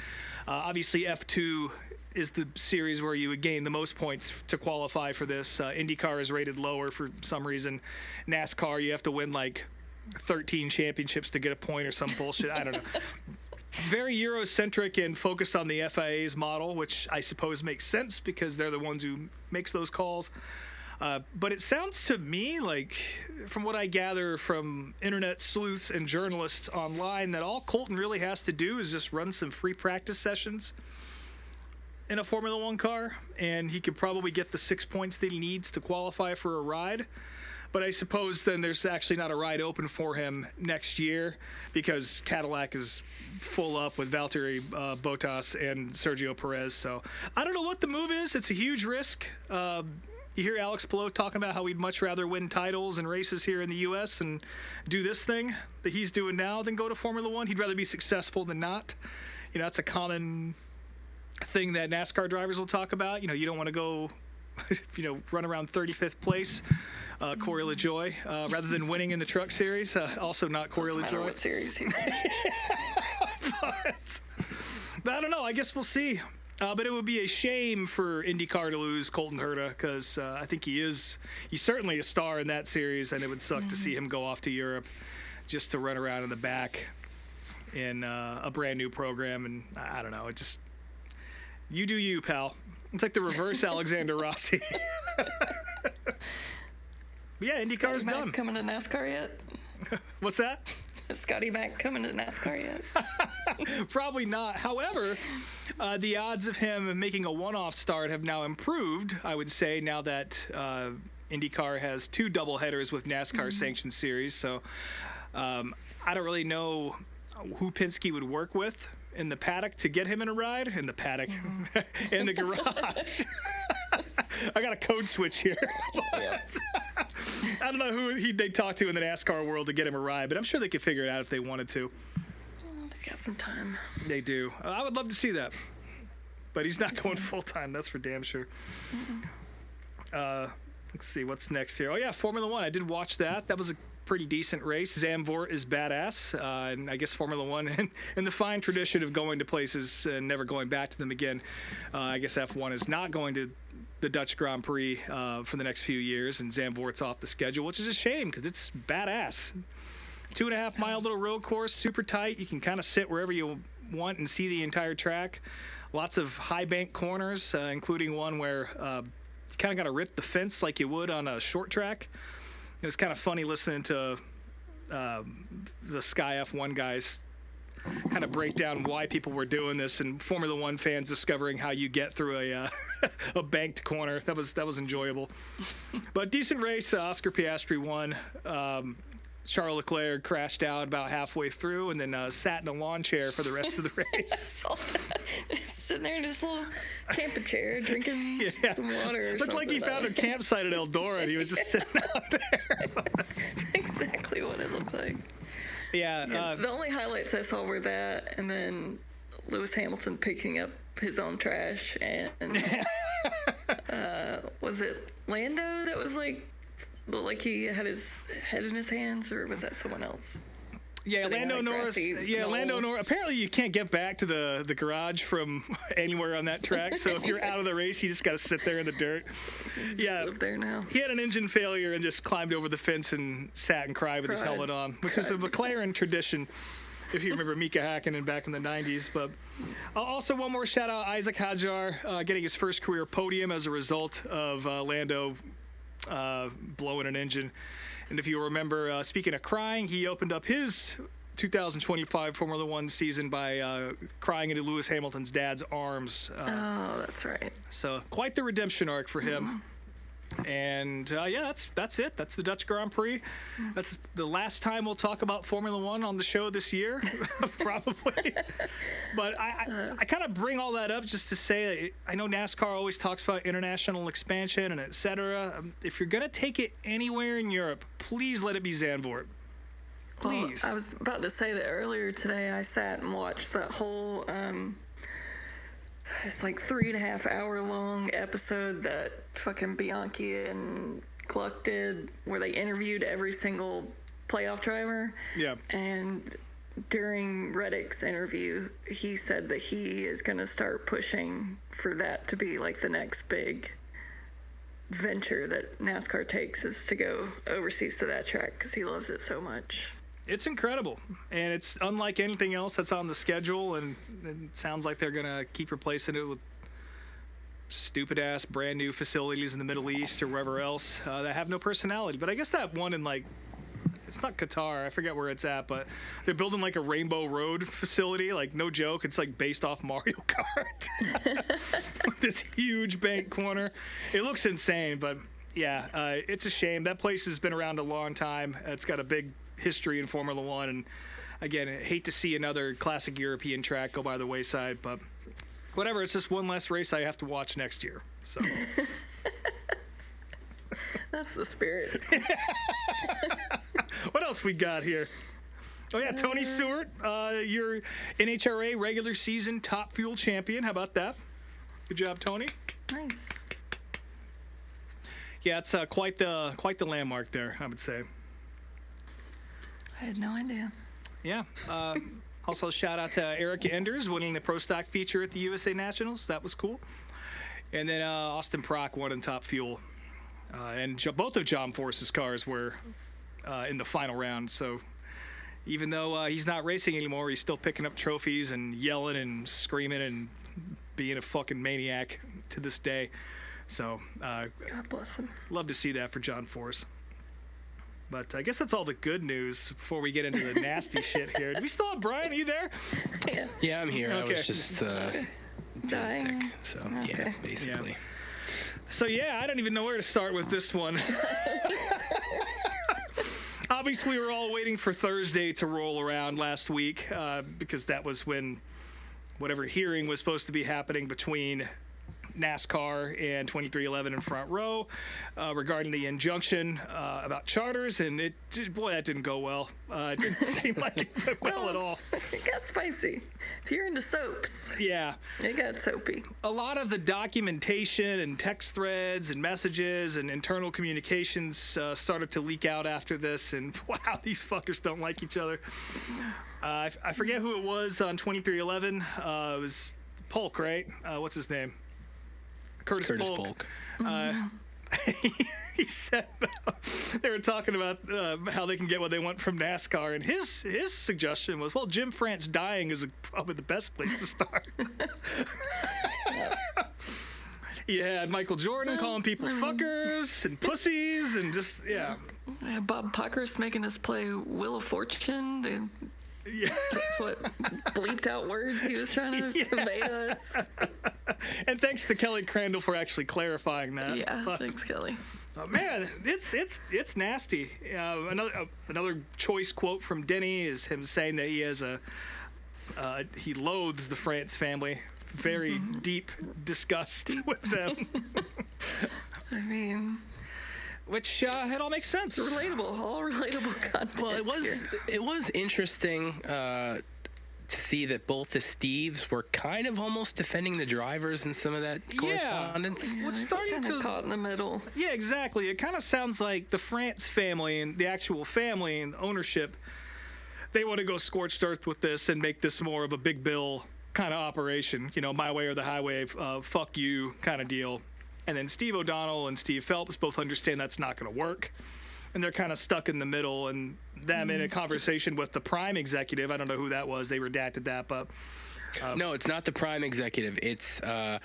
Obviously, F2 is the series where you would gain the most points to qualify for this. IndyCar is rated lower for some reason. NASCAR, you have to win like 13 championships to get a point or some bullshit. I don't know. It's very Eurocentric and focused on the FIA's model, which I suppose makes sense because they're the ones who makes those calls. But it sounds to me like, from what I gather from internet sleuths and journalists online, that all Colton really has to do is just run some free practice sessions in a Formula One car, and he could probably get the 6 points that he needs to qualify for a ride. But I suppose then there's actually not a ride open for him next year because Cadillac is full up with Valtteri Bottas and Sergio Perez. So I don't know what the move is. It's a huge risk. You hear Alex Palou talking about how he'd much rather win titles and races here in the U.S. and do this thing that he's doing now than go to Formula One. He'd rather be successful than not. You know, that's a common thing that NASCAR drivers will talk about. You know, you don't want to go, run around 35th place. Corey LaJoy, rather than winning in the Truck Series. Also not Corey LaJoy. Doesn't matter what series he's in. But I don't know. I guess we'll see. But it would be a shame for IndyCar to lose Colton Herta because I think he's certainly a star in that series, and it would suck to see him go off to Europe just to run around in the back in a brand new program. And I don't know. It just, you do you, pal. It's like the reverse Alexander Rossi. Yeah, IndyCar's done. Coming to NASCAR yet? What's that? Is Scotty Mack coming to NASCAR yet? Probably not. However, the odds of him making a one-off start have now improved, I would say, now that IndyCar has 2 doubleheaders with NASCAR sanctioned series. So I don't really know who Penske would work with in the paddock to get him in a ride. In the paddock. In the garage. I got a code switch here. I don't know who they'd talk to in the NASCAR world to get him a ride, but I'm sure they could figure it out if they wanted to. They got some time. They do. I would love to see that. But he's not going full-time, that's for damn sure. Let's see, what's next here? Oh, yeah, Formula One. I did watch that. That was a pretty decent race. Zandvoort is badass, and I guess Formula One, and the fine tradition of going to places and never going back to them again. I guess F1 is not going to the Dutch Grand Prix for the next few years, and Zandvoort's off the schedule, which is a shame because it's badass. 2.5 mile little road course, super tight. You can kind of sit wherever you want and see the entire track. Lots of high bank corners, including one where you kind of got to rip the fence like you would on a short track. It was kind of funny listening to the Sky F1 guys kind of break down why people were doing this, and Formula One fans discovering how you get through a banked corner. That was enjoyable. But decent race. Oscar Piastri won. Charles Leclerc crashed out about halfway through and then sat in a lawn chair for the rest of the race. Sitting there in his little camping chair drinking some water or Looked something. like he found a campsite at Eldora and he was just sitting out there. Exactly what it looked like. Yeah. The only highlights I saw were that, and then Lewis Hamilton picking up his own trash, and was it Lando that was like he had his head in his hands, or was that someone else? Yeah, Sitting Lando on a Norris. grassy Yeah, knoll. Lando Norris. Apparently, you can't get back to the garage from anywhere on that track. So if you're out of the race, you just got to sit there in the dirt. Just live there now. He had an engine failure and just climbed over the fence and sat and cried with his helmet on, which is a McLaren tradition. If you remember Mika Hakkinen back in the 90s. But also one more shout out, Isaac Hadjar getting his first career podium as a result of Lando blowing an engine. And if you remember, speaking of crying, he opened up his 2025 Formula One season by crying into Lewis Hamilton's dad's arms. Oh, that's right. So quite the redemption arc for him. And that's it. That's the Dutch Grand Prix. That's the last time we'll talk about Formula One on the show this year, probably. But I kind of bring all that up just to say, I know NASCAR always talks about international expansion and et cetera. If you're going to take it anywhere in Europe, please let it be Zandvoort. Please. Well, I was about to say that earlier today. I sat and watched that whole it's like 3.5 hour long episode that fucking Bianchi and Gluck did, where they interviewed every single playoff driver. Yeah. And during Reddick's interview, he said that he is going to start pushing for that to be like the next big venture that NASCAR takes, is to go overseas to that track because he loves it so much. It's incredible, and it's unlike anything else that's on the schedule, and it sounds like they're going to keep replacing it with stupid-ass brand-new facilities in the Middle East or wherever else that have no personality. But I guess that one in, like, it's not Qatar, I forget where it's at, but they're building, like, a Rainbow Road facility, like, no joke, it's, like, based off Mario Kart. With this huge bank corner. It looks insane, but, yeah, it's a shame. That place has been around a long time. It's got a big history in Formula One, and again, I hate to see another classic European track go by the wayside, but whatever, it's just one less race I have to watch next year. So That's the spirit. what else we got here? Oh yeah, Tony Stewart, your NHRA regular season top fuel champion. How about that? Good job, Tony. Nice. Yeah, it's quite the landmark there, I would say. I had no idea. Yeah. Also, shout out to Erica Enders winning the Pro Stock feature at the USA Nationals. That was cool. And then Austin Prock won in Top Fuel. And both of John Force's cars were in the final round. So even though he's not racing anymore, he's still picking up trophies and yelling and screaming and being a fucking maniac to this day. So God bless him. love to see that for John Force. But I guess that's all the good news before we get into the nasty shit here. Do we still have Brien? Are you there? Yeah. Yeah, I'm here. I Okay. was just Dying. sick. So, yeah, Okay. basically. So, yeah, I don't even know where to start with this one. Obviously, we were all waiting for Thursday to roll around last week because that was when whatever hearing was supposed to be happening between NASCAR and 2311 in front row regarding the injunction about charters, and that didn't go well. It didn't seem like it went well at all. It got spicy. If you're into soaps, yeah, it got soapy. A lot of the documentation and text threads and messages and internal communications started to leak out after this, and wow, these fuckers don't like each other. I forget who it was on 2311. It was Polk, right? What's his name? Curtis Polk. He said they were talking about how they can get what they want from NASCAR, and his suggestion was, well, Jim France dying is probably the best place to start. You had Michael Jordan calling people fuckers and pussies and just, yeah. Bob Pucker's making us play Wheel of Fortune. Yeah. That's what bleeped out words he was trying to convey to us. And thanks to Kelly Crandall for actually clarifying that. Yeah, thanks, Kelly. Man, it's nasty. Another choice quote from Denny is him saying that he loathes the France family. Very deep disgust with them. I mean, which it all makes sense. Relatable, all relatable content. Well, it was interesting to see that both the Steves were kind of almost defending the drivers in some of that correspondence. Yeah, What's starting to caught in the middle. Yeah, exactly. It kind of sounds like the France family and the actual family and ownership, they want to go scorched earth with this and make this more of a big bill kind of operation, my way or the highway, fuck you kind of deal. And then Steve O'Donnell and Steve Phelps both understand that's not going to work. And they're kind of stuck in the middle. And them in a conversation with the Prime executive, I don't know who that was, they redacted that, but... no, it's not the Prime executive. It's the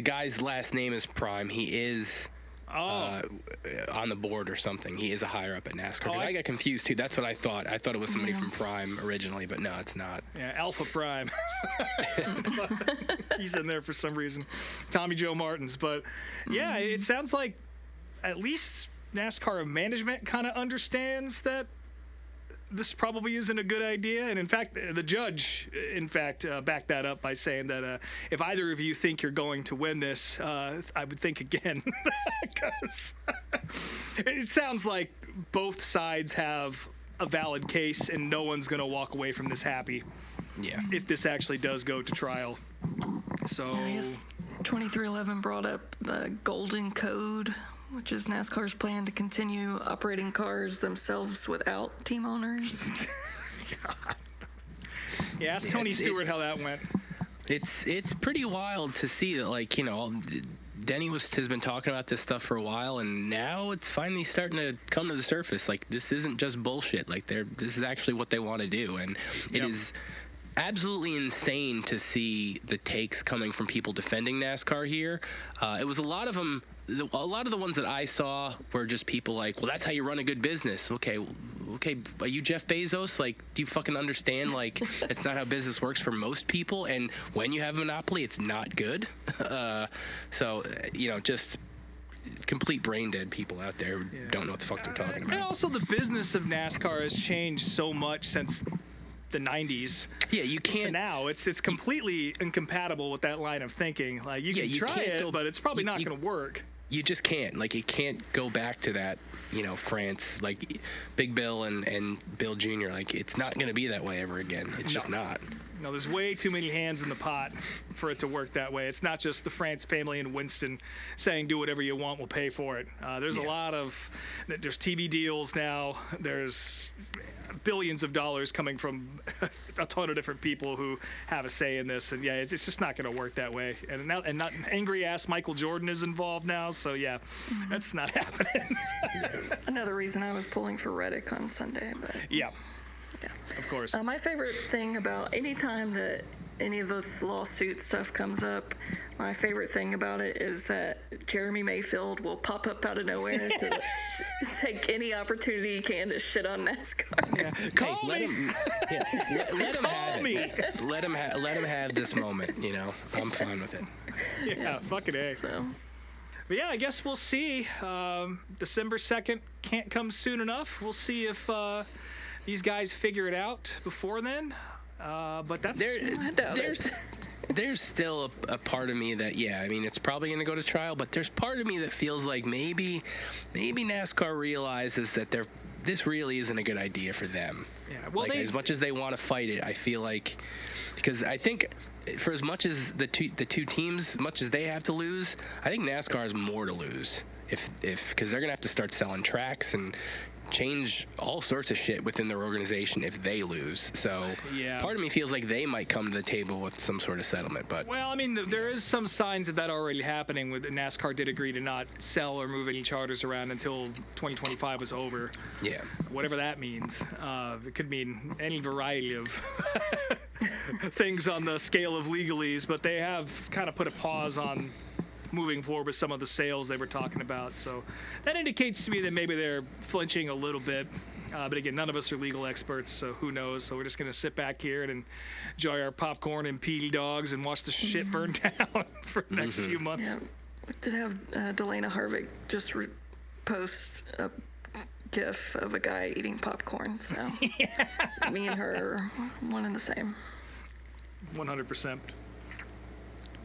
guy's last name is Prime. He is... on the board or something. He is a higher up at NASCAR. Because I got confused too. That's what I thought. I thought it was somebody from Prime originally, but no, it's not. Yeah, Alpha Prime. He's in there for some reason. Tommy Joe Martins. But yeah, it sounds like at least NASCAR management kind of understands that this probably isn't a good idea. And in fact, the judge, backed that up by saying that if either of you think you're going to win this, I would think again. Because it sounds like both sides have a valid case and no one's going to walk away from this happy. Yeah. If this actually does go to trial. So... I guess 2311 brought up the Golden Code, which is NASCAR's plan to continue operating cars themselves without team owners. God. Yeah, ask Tony Stewart how that went. It's pretty wild to see that, Denny has been talking about this stuff for a while, and now it's finally starting to come to the surface. Like, this isn't just bullshit. Like, this is actually what they want to do, and it is absolutely insane to see the takes coming from people defending NASCAR here. It was a lot of them. A lot of the ones that I saw were just people like, well, that's how you run a good business. Okay, are you Jeff Bezos? Like, do you fucking understand? Like, it's not how business works for most people. And when you have a monopoly, it's not good. Just complete brain dead people out there who don't know what the fuck they're talking about. And also the business of NASCAR has changed so much since the 90s. Yeah, you can't. To now, it's completely incompatible with that line of thinking. Like, you can try it, but it's probably not going to work. You just can't. Like, it can't go back to that, France, like Big Bill and Bill Jr. Like, it's not going to be that way ever again. It's just not. No, there's way too many hands in the pot for it to work that way. It's not just the France family and Winston saying, do whatever you want, we'll pay for it. There's a lot of, there's TV deals now. There's billions of dollars coming from a ton of different people who have a say in this, and it's just not going to work that way. And not angry ass Michael Jordan is involved now, so that's not happening. Another reason I was pulling for Reddick on Sunday, but yeah, of course. My favorite thing about any time that any of this lawsuit stuff comes up, my favorite thing about it is that Jeremy Mayfield will pop up out of nowhere to take any opportunity he can to shit on NASCAR. Yeah. Call me. Let him have it. Let him have this moment. I'm fine with it. Yeah, fucking A. So. But I guess we'll see. December 2nd can't come soon enough. We'll see if these guys figure it out before then. But there's still a part of me that, yeah, I mean, it's probably going to go to trial, but there's part of me that feels like maybe NASCAR realizes that this really isn't a good idea for them. Yeah, well, like, as much as they want to fight it, I feel like, because I think for as much as the two teams, much as they have to lose, I think NASCAR has more to lose if because they're going to have to start selling tracks and change all sorts of shit within their organization if they lose. So part of me feels like they might come to the table with some sort of settlement. But well, I mean, there is some signs of that already happening. With NASCAR did agree to not sell or move any charters around until 2025 was over. Yeah, whatever that means. It could mean any variety of things on the scale of legalese, but they have kind of put a pause on moving forward with some of the sales they were talking about. So that indicates to me that maybe they're flinching a little bit. But again, none of us are legal experts, so who knows? So we're just going to sit back here and enjoy our popcorn and PD dogs and watch the shit burn down for the next few months. Yeah, we did have Delana Harvick just post a gif of a guy eating popcorn. So me and her are one and the same. 100%.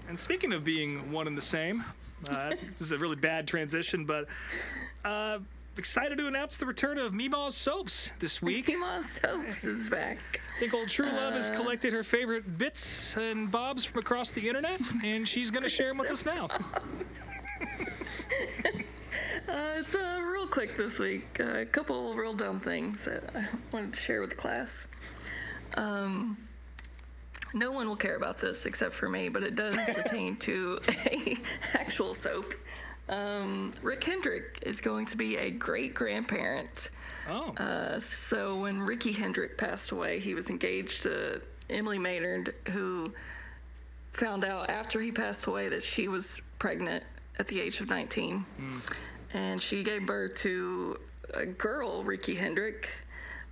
And speaking of being one and the same, this is a really bad transition, but excited to announce the return of Meemaw's Soaps this week. Meemaw's Soaps is back. I think old True Love has collected her favorite bits and bobs from across the internet, and she's going to share them with us now. It's real quick this week. A couple real dumb things that I wanted to share with the class. No one will care about this except for me, but it does pertain to a actual soap. Rick Hendrick is going to be a great-grandparent. Oh. So when Ricky Hendrick passed away, he was engaged to Emily Maynard, who found out after he passed away that she was pregnant at the age of 19. And she gave birth to a girl, Ricky Hendrick,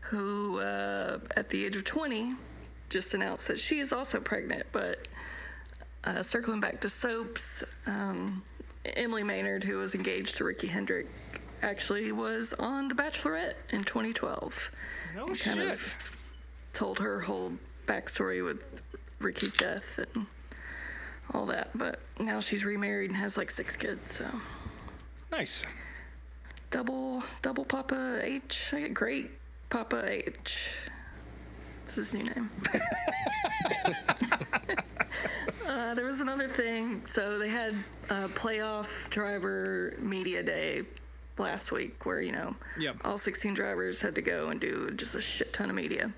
who at the age of 20 just announced that she is also pregnant. But circling back to soaps, Emily Maynard, who was engaged to Ricky Hendrick, actually was on The Bachelorette in 2012. No and shit. Kind of told her whole backstory with Ricky's death and all that. But now she's remarried and has like 6 kids. So nice. Double Papa H. I get great Papa H. It's his new name. There was another thing. So they had a playoff driver media day last week where, all 16 drivers had to go and do just a shit ton of media.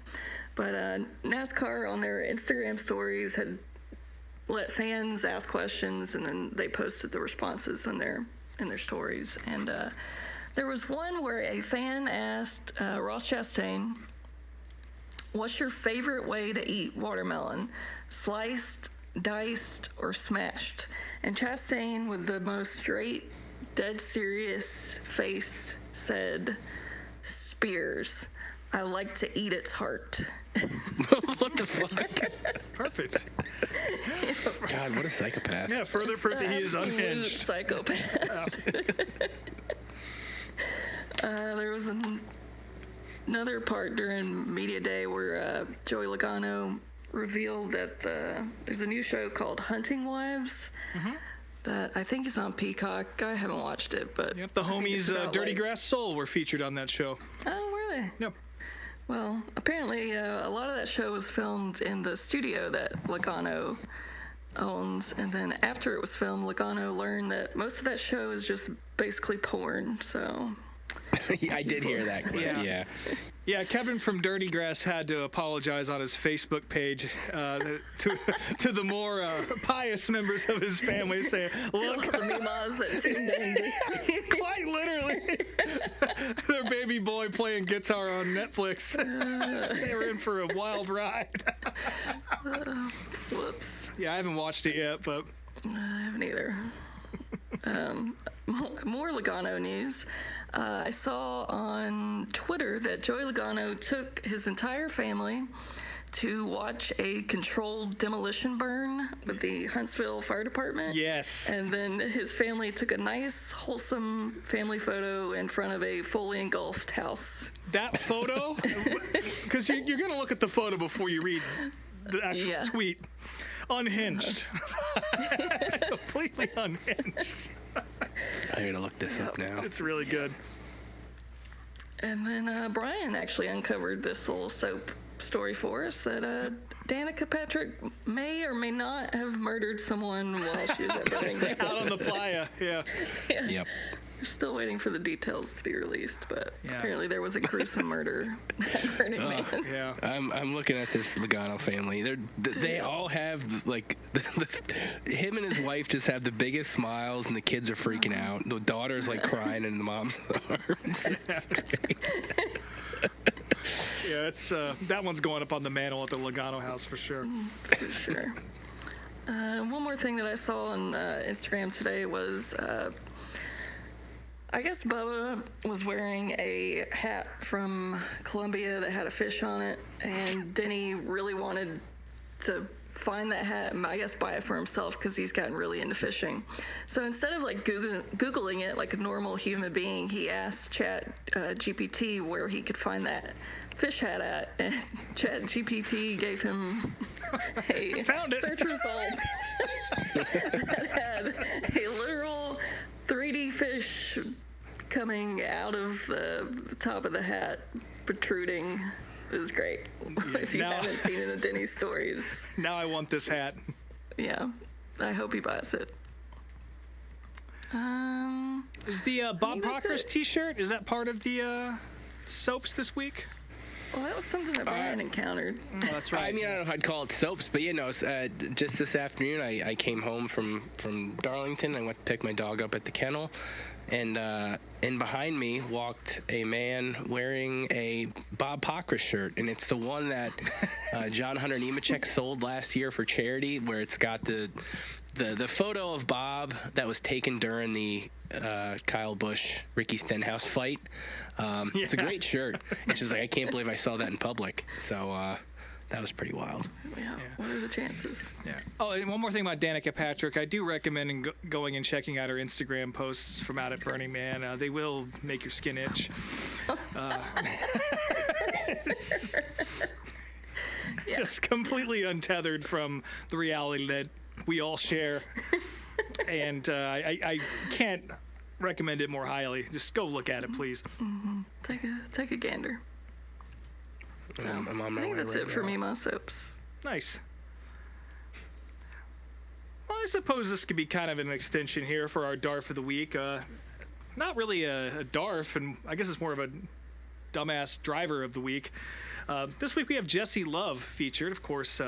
But NASCAR on their Instagram stories had let fans ask questions, and then they posted the responses in their stories. And there was one where a fan asked Ross Chastain, "What's your favorite way to eat watermelon? Sliced, diced, or smashed?" And Chastain, with the most straight, dead serious face, said, "Spears. I like to eat its heart." What the fuck? Perfect. God, what a psychopath. Yeah, further proof that he is Absolute unhinged. Psychopath. There was another part during Media Day where Joey Logano revealed that there's a new show called Hunting Wives that I think is on Peacock. I haven't watched it, but Yep, the I think it's homies about, Dirty Grass Soul were featured on that show. Oh, were they? Yep. Well, apparently a lot of that show was filmed in the studio that Logano owns, and then after it was filmed, Logano learned that most of that show is just basically porn, so... I did hear that clip, yeah. Yeah, Kevin from Dirty Grass had to apologize on his Facebook page to the more pious members of his family, saying, "Look, the Meemaws that tuned in to see." Quite literally, their baby boy playing guitar on Netflix. They were in for a wild ride." Whoops. Yeah, I haven't watched it yet, but I haven't either. More Logano news. I saw on Twitter that Joey Logano took his entire family to watch a controlled demolition burn with the Huntsville Fire Department. yes. And then his family took a nice, wholesome family photo in front of a fully engulfed house. That photo, because you're going to look at the photo before you read the actual tweet. Unhinged. Completely unhinged. I gotta look this up now. It's really good. And then Brien actually uncovered this little soap story for us that Danica Patrick may or may not have murdered someone while she was at Burning Man. Out on the playa, yeah. Yep. We're still waiting for the details to be released, but Yeah. apparently there was a gruesome murder at Burning Man. Yeah. I'm looking at this Logano family. They all have like him and his wife just have the biggest smiles, and the kids are freaking out. The daughter's like crying in the mom's arms. Yeah, it's that one's going up on the mantle at the Logano house for sure. For sure. One more thing that I saw on Instagram today was I guess Bubba was wearing a hat from Columbia that had a fish on it, and Denny really wanted to find that hat and I guess buy it for himself because he's gotten really into fishing. So instead of like Googling it like a normal human being, he asked Chat GPT where he could find that fish hat at, and Chat GPT gave him a Found it. search result that had a literal 3D fish coming out of the top of the hat, protruding. It was great. If you now- haven't seen it in Denny's stories, Now I want this hat. yeah, I hope he buys it. Is the Bob think that's Proctor's it. T-shirt? Is that part of the soaps this week? Well, that was something that Brien encountered. Oh, that's right. I mean, I don't know if I'd call it soaps, but just this afternoon, I came home from Darlington. I went to pick my dog up at the kennel, and behind me walked a man wearing a Bob Proctor shirt, and it's the one that John Hunter Nemechek sold last year for charity, where it's got the photo of Bob that was taken during the Kyle Busch, Ricky Stenhouse fight. It's a great shirt. It's just like, I can't believe I saw that in public. So that was pretty wild. Yeah. What are the chances? Yeah. Oh, and one more thing about Danica Patrick. I do recommend going and checking out her Instagram posts from out at Burning Man. They will make your skin itch. Just completely untethered from the reality that we all share. And I can't recommend it more highly. Just go look at it, please. Take a gander. So, I'm on my I think way that's right it for now. me, my soaps. Nice. Well, I suppose this could be kind of an extension here for our DARF of the week. Not really a DARF, and I guess it's more of a dumbass driver of the week. This week we have Jesse Love featured, of course,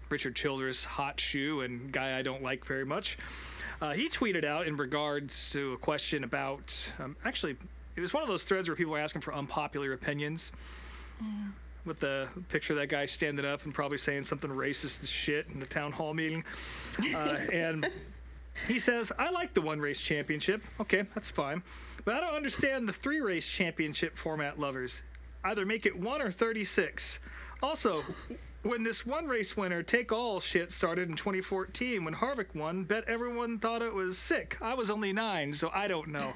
Richard Childress' hot shoe and guy I don't like very much. He tweeted out in regards to a question about, actually, it was one of those threads where people were asking for unpopular opinions. With the picture of that guy standing up and probably saying something racist as shit in the town hall meeting. And he says, I like the one race championship. Okay, that's fine. But I don't understand the 3 race championship format lovers. Either make it 1 or 36. Also, when this one race winner take all shit started in 2014 when Harvick won, bet everyone thought it was sick. I was only 9, so I don't know.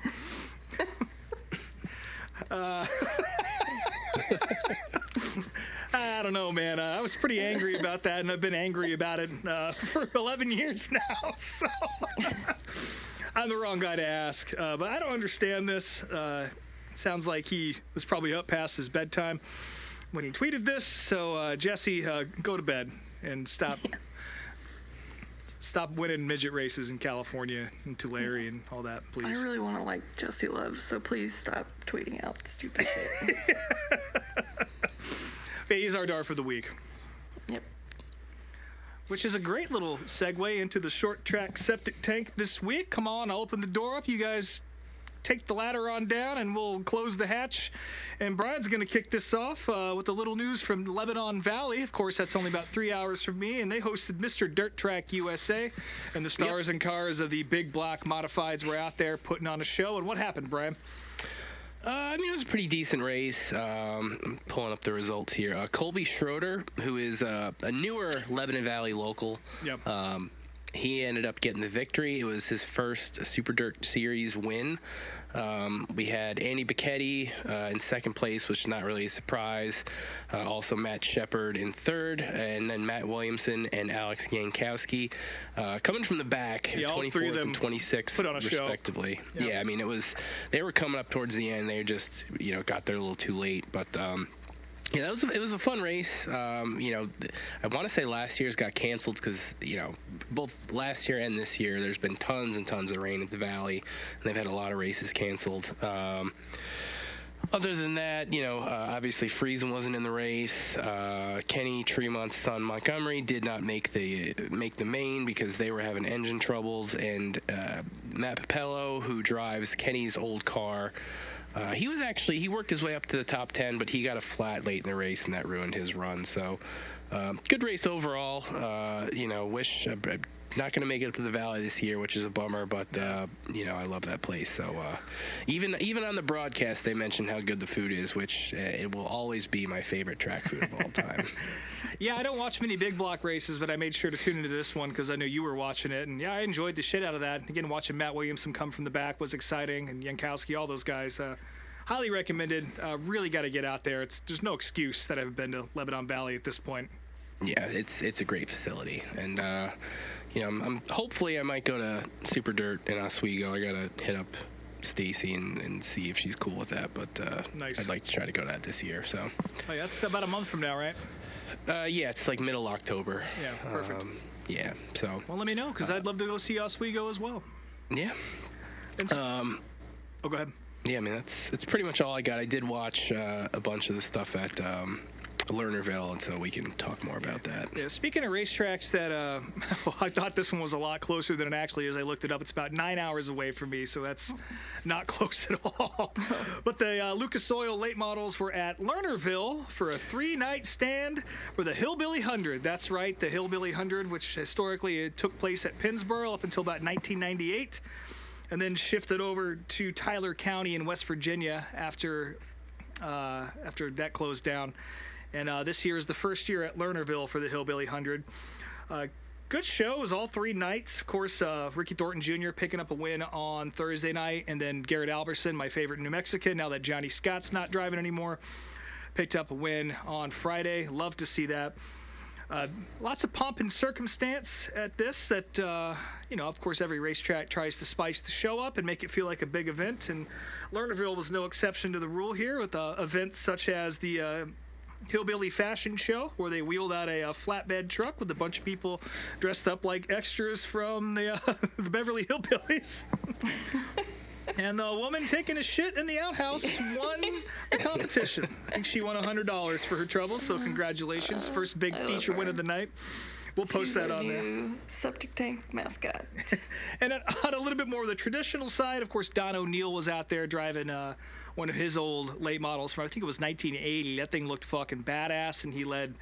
I don't know, man. I was pretty angry about that, and I've been angry about it for 11 years now. So I'm the wrong guy to ask. But I don't understand this. Sounds like he was probably up past his bedtime when he tweeted this. So Jesse, go to bed and stop winning midget races in California and Tulare and all that, I please. really want to like Jesse Love, so please stop tweeting out stupid shit. Yeah, he's our DARF for the week. Yep. Which is a great little segue into the short track septic tank this week. Come on, I'll open the door up. You guys take the ladder on down and we'll close the hatch. And Brian's going to kick this off with a little news from Lebanon Valley. Of course, that's only about 3 hours from me. And they hosted Mr. Dirt Track USA. And the stars and cars of the big block modifieds were out there putting on a show. And what happened, Brian? I mean, it was a pretty decent race. I'm pulling up the results here. Colby Schroeder, who is a newer Lebanon Valley local, Yep. he ended up getting the victory. It was his first Super Dirt Series win. We had Andy Bicchetti in second place, which is not really a surprise. Also Matt Shepard in third, and then Matt Williamson and Alex Yankowski coming from the back, Yeah, all three of 24th them and 26th, put on a show. respectively. Yep. Yeah, I mean, they were coming up towards the end. They just, got there a little too late, but yeah, it was a fun race. I want to say last year's got canceled because, both last year and this year, there's been tons and tons of rain at the Valley, and they've had a lot of races canceled. Other than that, obviously Friesen wasn't in the race. Kenny Tremont's son Montgomery did not make the main because they were having engine troubles, and Matt Papello, who drives Kenny's old car, he worked his way up to the top 10, but he got a flat late in the race, and that ruined his run. So, good race overall. Wish I'm not going to make it up to the Valley this year, which is a bummer, but, I love that place. So, even on the broadcast, they mentioned how good the food is, which it will always be my favorite track food of all time. Yeah, I don't watch many big block races, but I made sure to tune into this one because I knew you were watching it. And, yeah, I enjoyed the shit out of that. Again, watching Matt Williamson come from the back was exciting, and Yankowski, all those guys. Highly recommended. Really got to get out there. There's no excuse that I've been to Lebanon Valley at this point. Yeah, it's a great facility. And, hopefully I might go to Super Dirt in Oswego. I got to hit up Stacy and see if she's cool with that, but Nice. I'd like to try to go to that this year. So, Oh, yeah, that's about a month from now, right? yeah, it's like middle October. Yeah, perfect. Yeah, so Well, let me know because I'd love to go see Oswego as well. yeah, Oh, go ahead. yeah. I mean, that's pretty much all I got. I did watch a bunch of the stuff at Lernerville, and so we can talk more about that. Yeah, speaking of racetracks that, I thought this one was a lot closer than it actually is. I looked it up. It's about 9 hours away from me, so that's not close at all. But the Lucas Oil late models were at Lernerville for a 3-night stand for the Hillbilly 100. That's right, the Hillbilly 100, which historically it took place at Pennsboro up until about 1998, and then shifted over to Tyler County in West Virginia after that closed down. And this year is the first year at Lernerville for the Hillbilly 100. Good shows all 3 nights. Of course, Ricky Thornton Jr. picking up a win on Thursday night, and then Garrett Alverson, my favorite New Mexican, now that Johnny Scott's not driving anymore, picked up a win on Friday. Love to see that. Lots of pomp and circumstance at this that, of course, every racetrack tries to spice the show up and make it feel like a big event, and Lernerville was no exception to the rule here with events such as the Hillbilly Fashion Show, where they wheeled out a flatbed truck with a bunch of people dressed up like extras from the Beverly Hillbillies. And the woman taking a shit in the outhouse won the competition. I think she won $100 for her troubles, so congratulations. First big feature win of the night. We'll post that on there. New septic tank mascot. And on a little bit more of the traditional side, of course, Don O'Neill was out there driving one of his old late models from, I think it was 1980. That thing looked fucking badass, and he led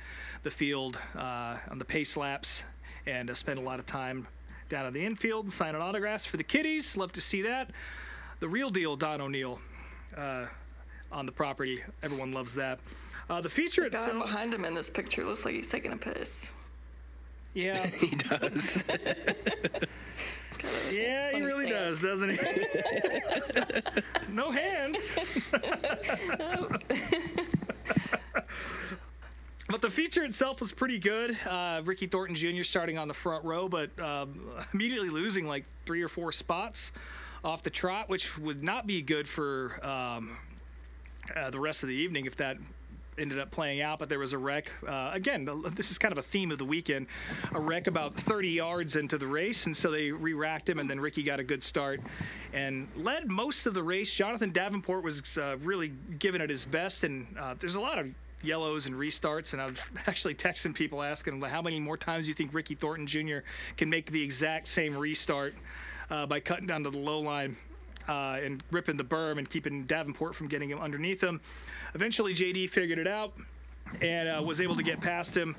the field on the pace laps and spent a lot of time down in the infield signing autographs for the kiddies. Love to see that. The real deal, Don O'Neill, on the property. Everyone loves that. The feature The guy itself. behind him in this picture looks like he's taking a piss. Yeah. He does. Yeah, he Funny really stance. does, doesn't he? No hands. But the feature itself was pretty good. Ricky Thornton Jr. starting on the front row, but immediately losing like 3 or 4 spots off the trot, which would not be good for the rest of the evening if that ended up playing out. But there was a wreck. Again, this is kind of a theme of the weekend. A wreck about 30 yards into the race, and so they re-racked him, and then Ricky got a good start and led most of the race. Jonathan Davenport was really giving it his best, and there's a lot of yellows and restarts, and I've actually texted people asking how many more times do you think Ricky Thornton Jr. can make the exact same restart by cutting down to the low line and ripping the berm and keeping Davenport from getting him underneath him. Eventually, JD figured it out and was able to get past him.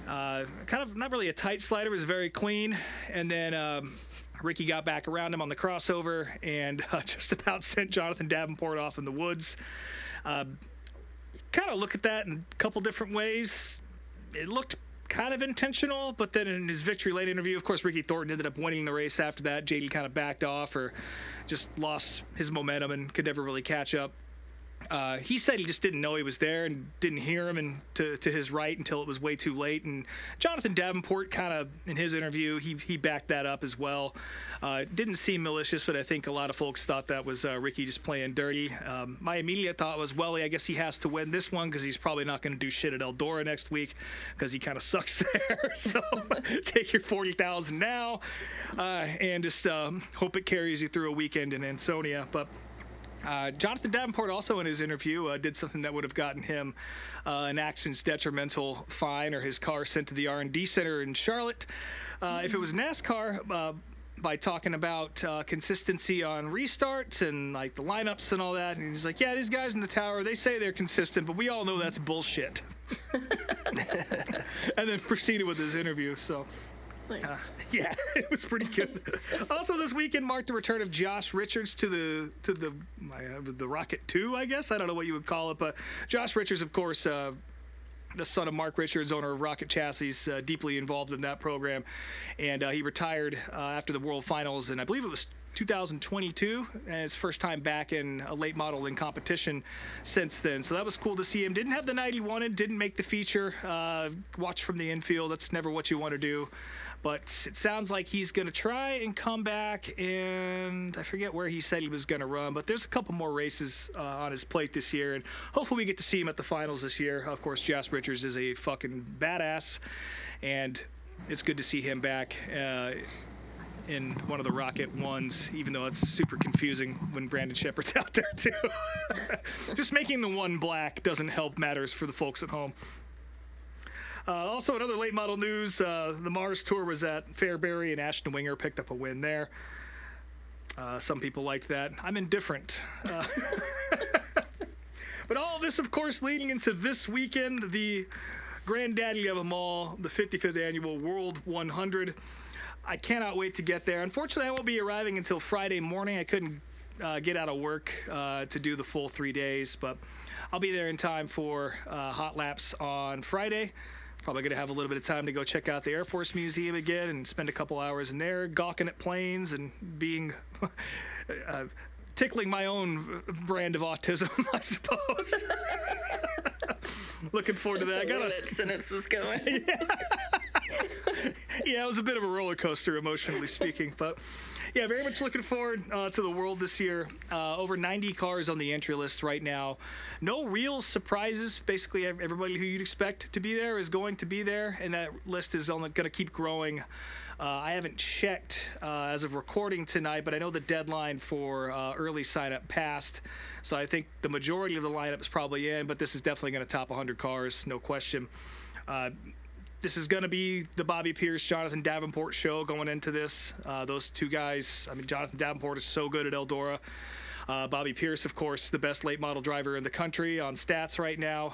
Kind of not really a tight slider, it was very clean. And then Ricky got back around him on the crossover and just about sent Jonathan Davenport off in the woods. Kind of look at that in a couple different ways. It looked kind of intentional, but then in his victory lane interview, of course, Ricky Thornton ended up winning the race after that. JD kind of backed off or just lost his momentum and could never really catch up. He said he just didn't know he was there and didn't hear him and to his right until it was way too late. And Jonathan Davenport kind of, in his interview, he backed that up as well. Didn't seem malicious, but I think a lot of folks thought that was Ricky just playing dirty. My immediate thought was, well, I guess he has to win this one because he's probably not going to do shit at Eldora next week because he kind of sucks there. So take your $40,000 now and just hope it carries you through a weekend in Ansonia. But Jonathan Davenport also in his interview did something that would have gotten him an accidents detrimental fine or his car sent to the R&D center in Charlotte. If it was NASCAR, by talking about consistency on restarts and like the lineups and all that. And he's like, yeah, these guys in the tower, they say they're consistent, but we all know that's bullshit. And then proceeded with his interview. So. Nice. Yeah, it was pretty good. Also, this weekend marked the return of Josh Richards to the Rocket 2, I guess. I don't know what you would call it, but Josh Richards, of course, the son of Mark Richards, owner of Rocket Chassis, deeply involved in that program, and he retired after the World Finals, and I believe it was 2022, and his first time back in a late model in competition since then. So that was cool to see him. Didn't have the night he wanted, didn't make the feature. Watch from the infield. That's never what you want to do. But it sounds like he's going to try and come back, and I forget where he said he was going to run, but there's a couple more races on his plate this year, and hopefully we get to see him at the finals this year. Of course, Josh Richards is a fucking badass, and it's good to see him back in one of the Rocket ones, even though it's super confusing when Brandon Shepherd's out there, too. Just making the one black doesn't help matters for the folks at home. Also, in other late model news, the Mars Tour was at Fairbury, and Ashton Winger picked up a win there. Some people liked that. I'm indifferent. But all of this, of course, leading into this weekend, the granddaddy of them all, the 55th Annual World 100. I cannot wait to get there. Unfortunately, I won't be arriving until Friday morning. I couldn't get out of work to do the full 3 days, but I'll be there in time for hot laps on Friday. Probably going to have a little bit of time to go check out the Air Force Museum again and spend a couple hours in there gawking at planes and being tickling my own brand of autism, I suppose. Looking forward to that. I got that sentence was going. Yeah, it was a bit of a roller coaster, emotionally speaking, but yeah, very much looking forward to the World this year. Over 90 cars on the entry list right now. No real surprises. Basically, everybody who you'd expect to be there is going to be there, and that list is only going to keep growing. I haven't checked as of recording tonight, but I know the deadline for early sign-up passed, so I think the majority of the lineup is probably in, but this is definitely going to top 100 cars, no question. This is going to be the Bobby Pierce, Jonathan Davenport show going into this. Those two guys, I mean, Jonathan Davenport is so good at Eldora. Bobby Pierce, of course, the best late model driver in the country on stats right now.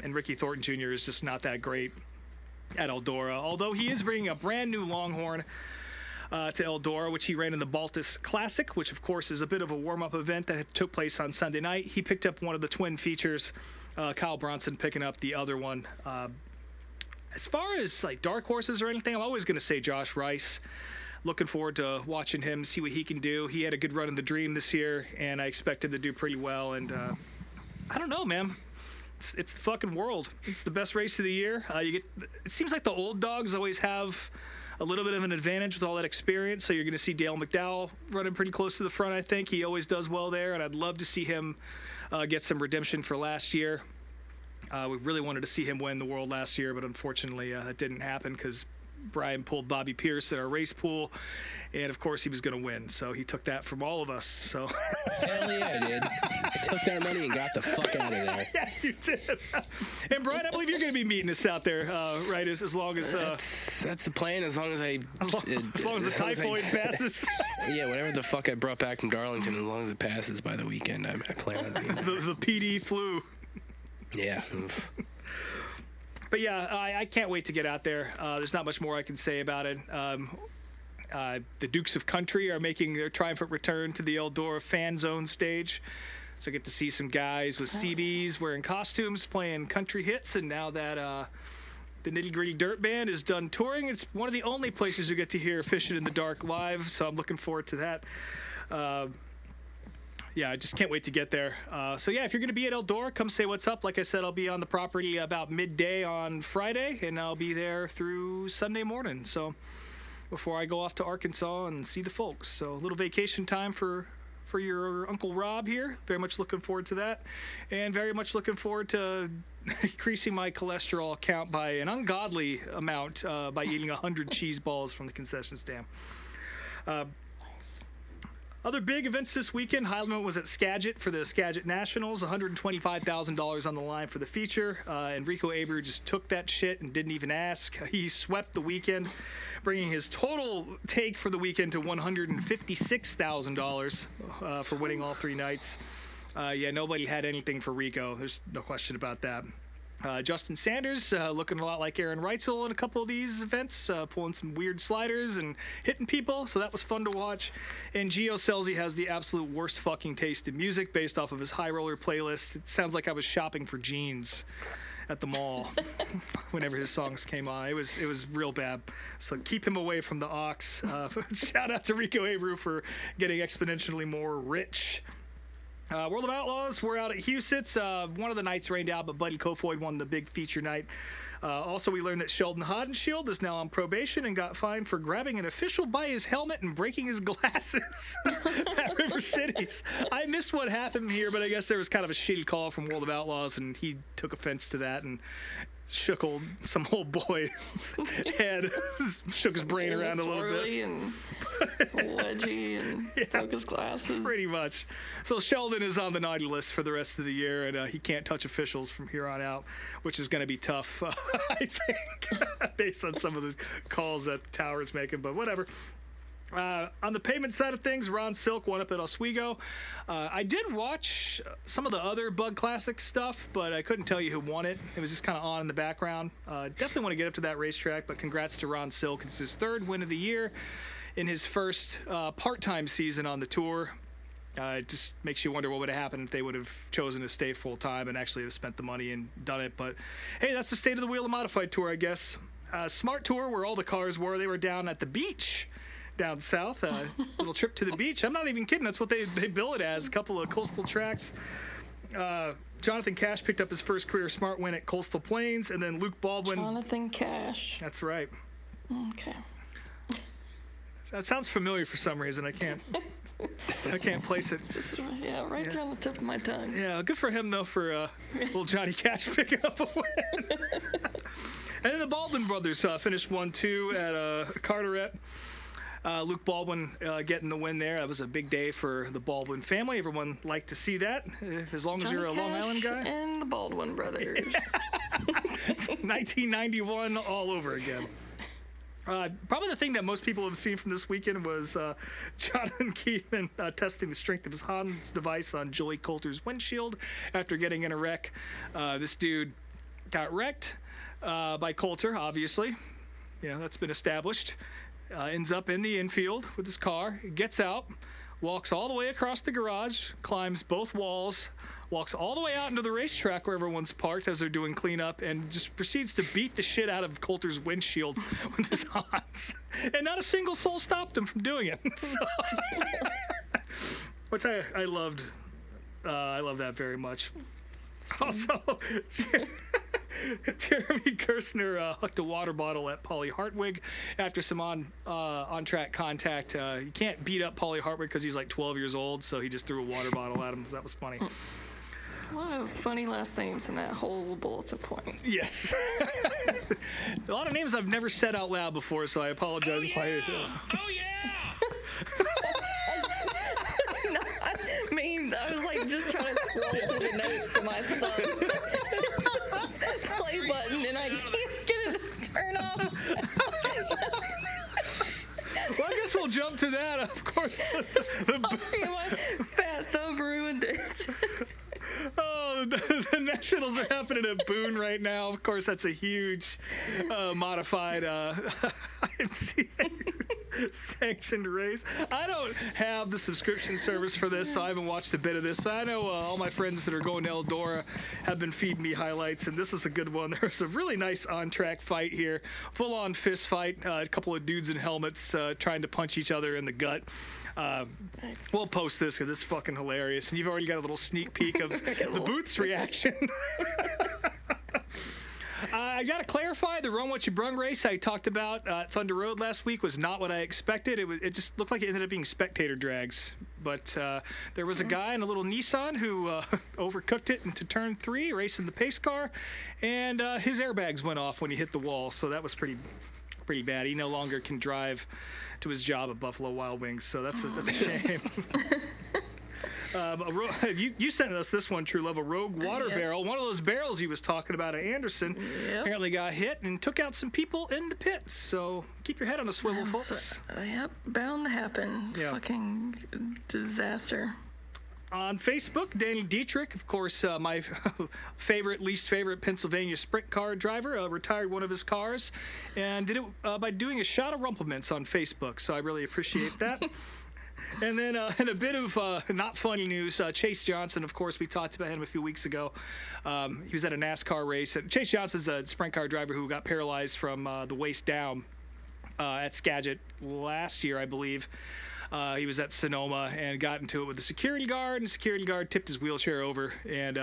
And Ricky Thornton Jr. is just not that great at Eldora, although he is bringing a brand new Longhorn to Eldora, which he ran in the Baltus Classic, which, of course, is a bit of a warm-up event that took place on Sunday night. He picked up one of the twin features, Kyle Bronson picking up the other one. As far as like dark horses or anything, I'm always going to say Josh Rice. Looking forward to watching him, see what he can do. He had a good run in the Dream this year, and I expect him to do pretty well. And I don't know, man. It's the fucking world. It's the best race of the year. It seems like the old dogs always have a little bit of an advantage with all that experience. So you're going to see Dale McDowell running pretty close to the front, I think. He always does well there, and I'd love to see him get some redemption for last year. We really wanted to see him win the world last year, but unfortunately it didn't happen because Brien pulled Bobby Pierce in our race pool, and of course he was going to win, so he took that from all of us. So hell yeah, I did. I took that money and got the fuck out of there. Yeah, you did. And Brien, I believe you're going to be meeting us out there, right? As long as that's the plan. As long as the typhoid passes. Yeah, whatever the fuck I brought back from Darlington, as long as it passes by the weekend, I plan on being there. The PD flu. Yeah. But yeah, I can't wait to get out there. There's not much more I can say about it. The Dukes of Country are making their triumphant return to the Eldora Fan Zone stage. So I get to see some guys with CBs wearing costumes playing country hits. And now that The Nitty Gritty Dirt Band is done touring. It's one of the only places you get to hear Fishing in the Dark live, so I'm looking forward to that. Yeah, I just can't wait to get there. So yeah, if you're going to be at Eldora, come say what's up. Like I said, I'll be on the property about midday on Friday, and I'll be there through Sunday morning. So before I go off to Arkansas and see the folks. So a little vacation time for your Uncle Rob here. Very much looking forward to that. And very much looking forward to increasing my cholesterol count by an ungodly amount by eating 100 cheese balls from the concession stand. Other big events this weekend. Highland was at Skagit for the Skagit Nationals. $125,000 on the line for the feature. Enrico Aber just took that shit and didn't even ask. He swept the weekend, bringing his total take for the weekend to $156,000 for winning all 3 nights. Yeah, nobody had anything for Rico. There's no question about that. Justin Sanders looking a lot like Aaron Reitzel in a couple of these events, pulling some weird sliders and hitting people, so that was fun to watch. And Gio Scelzi has the absolute worst fucking taste in music based off of his high roller playlist. It sounds like I was shopping for jeans at the mall whenever his songs came on. It was real bad. So keep him away from the aux. Shout out to Rico Abreu for getting exponentially more rich. World of Outlaws, we're out at Huset's. One of the nights rained out, but Buddy Kofoid won the big feature night. Also, we learned that Sheldon Hodenshield is now on probation and got fined for grabbing an official by his helmet and breaking his glasses at River Cities. I missed what happened here, but I guess there was kind of a shitty call from World of Outlaws, and he took offense to that and shook some old boy head, shook his brain around a little bit. And wedgy and broke his glasses. Pretty much. So Sheldon is on the naughty list for the rest of the year, and he can't touch officials from here on out, which is going to be tough, I think, based on some of the calls that Tower is making, but whatever. On the pavement side of things, Ron Silk won up at Oswego. I did watch some of the other Bug Classic stuff, but I couldn't tell you who won it. It was just kind of on in the background. Definitely want to get up to that racetrack, but congrats to Ron Silk. It's his 3rd win of the year in his first part-time season on the tour. It just makes you wonder what would have happened if they would have chosen to stay full-time and actually have spent the money and done it. But, hey, that's the State of the Wheel of Modified Tour, I guess. Smart Tour, where all the cars were, they were down at the beach down south. Little trip to the beach. I'm not even kidding. That's what they bill it as, a couple of coastal tracks. Jonathan Cash picked up his first career Smart win at Coastal Plains, and then Luke Baldwin. Jonathan Cash. That's right. Okay. That sounds familiar for some reason. I can't place it. Just, right there on the tip of my tongue. Yeah, good for him though for little Johnny Cash picking up a win. And then the Baldwin brothers finished 1-2 at Carteret. Luke Baldwin getting the win there. That was a big day for the Baldwin family. Everyone liked to see that, as long as you're a Long Island guy. And the Baldwin brothers. 1991 all over again. Probably the thing that most people have seen from this weekend was Jonathan Keeman testing the strength of his Hans device on Joey Coulter's windshield after getting in a wreck. This dude got wrecked by Coulter, obviously. That's been established. Ends up in the infield with his car, gets out, walks all the way across the garage, climbs both walls, walks all the way out into the racetrack where everyone's parked as they're doing cleanup, and just proceeds to beat the shit out of Coulter's windshield with his Hans. And not a single soul stopped him from doing it. So, which I loved. I love that very much. Also, Jeremy Gerstner hucked a water bottle at Paulie Hartwig after some on-track contact. You can't beat up Paulie Hartwig because he's like 12 years old, so he just threw a water bottle at him. So that was funny. There's a lot of funny last names in that whole bulletin point. Yes. A lot of names I've never said out loud before, so I apologize if I... Oh, yeah! No, I mean, I was like just trying to scroll through the notes to my thumb. Play button, and I can't get it to turn off. Well, I guess we'll jump to that, of course. My fat thumb ruined it. Oh, the Nationals are happening at Boone right now. Of course, that's a huge modified IMCA. sanctioned race. I don't have the subscription service for this, so I haven't watched a bit of this, but I know all my friends that are going to Eldora have been feeding me highlights, and this is a good one. There's a really nice on-track fight here, full-on fist fight, a couple of dudes in helmets trying to punch each other in the gut. Nice. We'll post this because it's fucking hilarious, and you've already got a little sneak peek of the Booth's reaction. I got to clarify, the Run What You Brung race I talked about at Thunder Road last week was not what I expected. It just looked like it ended up being spectator drags. But there was a guy in a little Nissan who overcooked it into turn 3, racing the pace car, and his airbags went off when he hit the wall, so that was pretty bad. He no longer can drive to his job at Buffalo Wild Wings, so that's a shame. You sent us this one, True Love, a Rogue water barrel. One of those barrels he was talking about at Anderson apparently got hit and took out some people in the pits. So keep your head on a swivel, folks. Yep, bound to happen. Yeah. Fucking disaster. On Facebook, Danny Dietrich, of course, my least favorite Pennsylvania sprint car driver, retired one of his cars and did it by doing a shot of Rumplemints on Facebook. So I really appreciate that. And then in a bit of not funny news, Chase Johnson, of course, we talked about him a few weeks ago. He was at a NASCAR race. Chase Johnson's a sprint car driver who got paralyzed from the waist down at Skagit last year, I believe. He was at Sonoma and got into it with the security guard, and the security guard tipped his wheelchair over and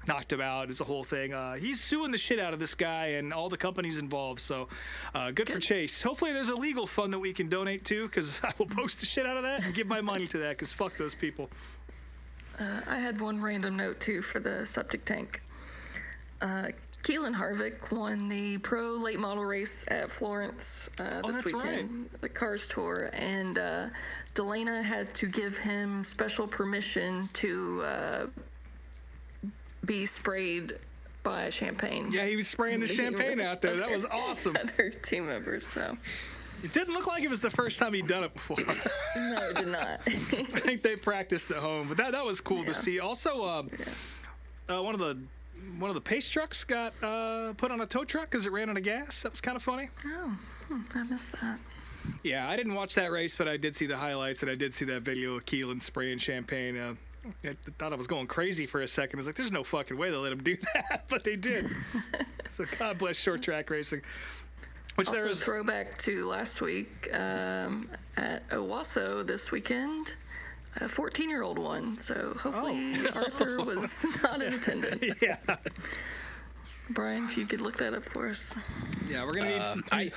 knocked him out. It's a whole thing. He's suing the shit out of this guy and all the companies involved, so good for Chase. Hopefully there's a legal fund that we can donate to, because I will post the shit out of that and give my money to that, because fuck those people. I had one random note, too, for the septic tank. Keelan Harvick won the pro late model race at Florence this weekend, the Cars Tour, and Danica had to give him special permission to be sprayed by champagne. Yeah, he was spraying the champagne out there. That was awesome. Other team members, so. It didn't look like it was the first time he'd done it before. No, it did not. I think they practiced at home, but that was cool to see. Also, one of the pace trucks got put on a tow truck because it ran out of gas. That was kind of funny. Oh, I missed that. Yeah, I didn't watch that race, but I did see the highlights, and I did see that video of Keelan spraying champagne. I thought I was going crazy for a second. I was like, there's no fucking way they'll let him do that, but they did. So God bless short track racing. Which also, there is throwback to last week at Owasso this weekend. A 14-year-old won, so hopefully Arthur was not in attendance. Yeah. Brian, if you could look that up for us. Yeah, we're gonna need.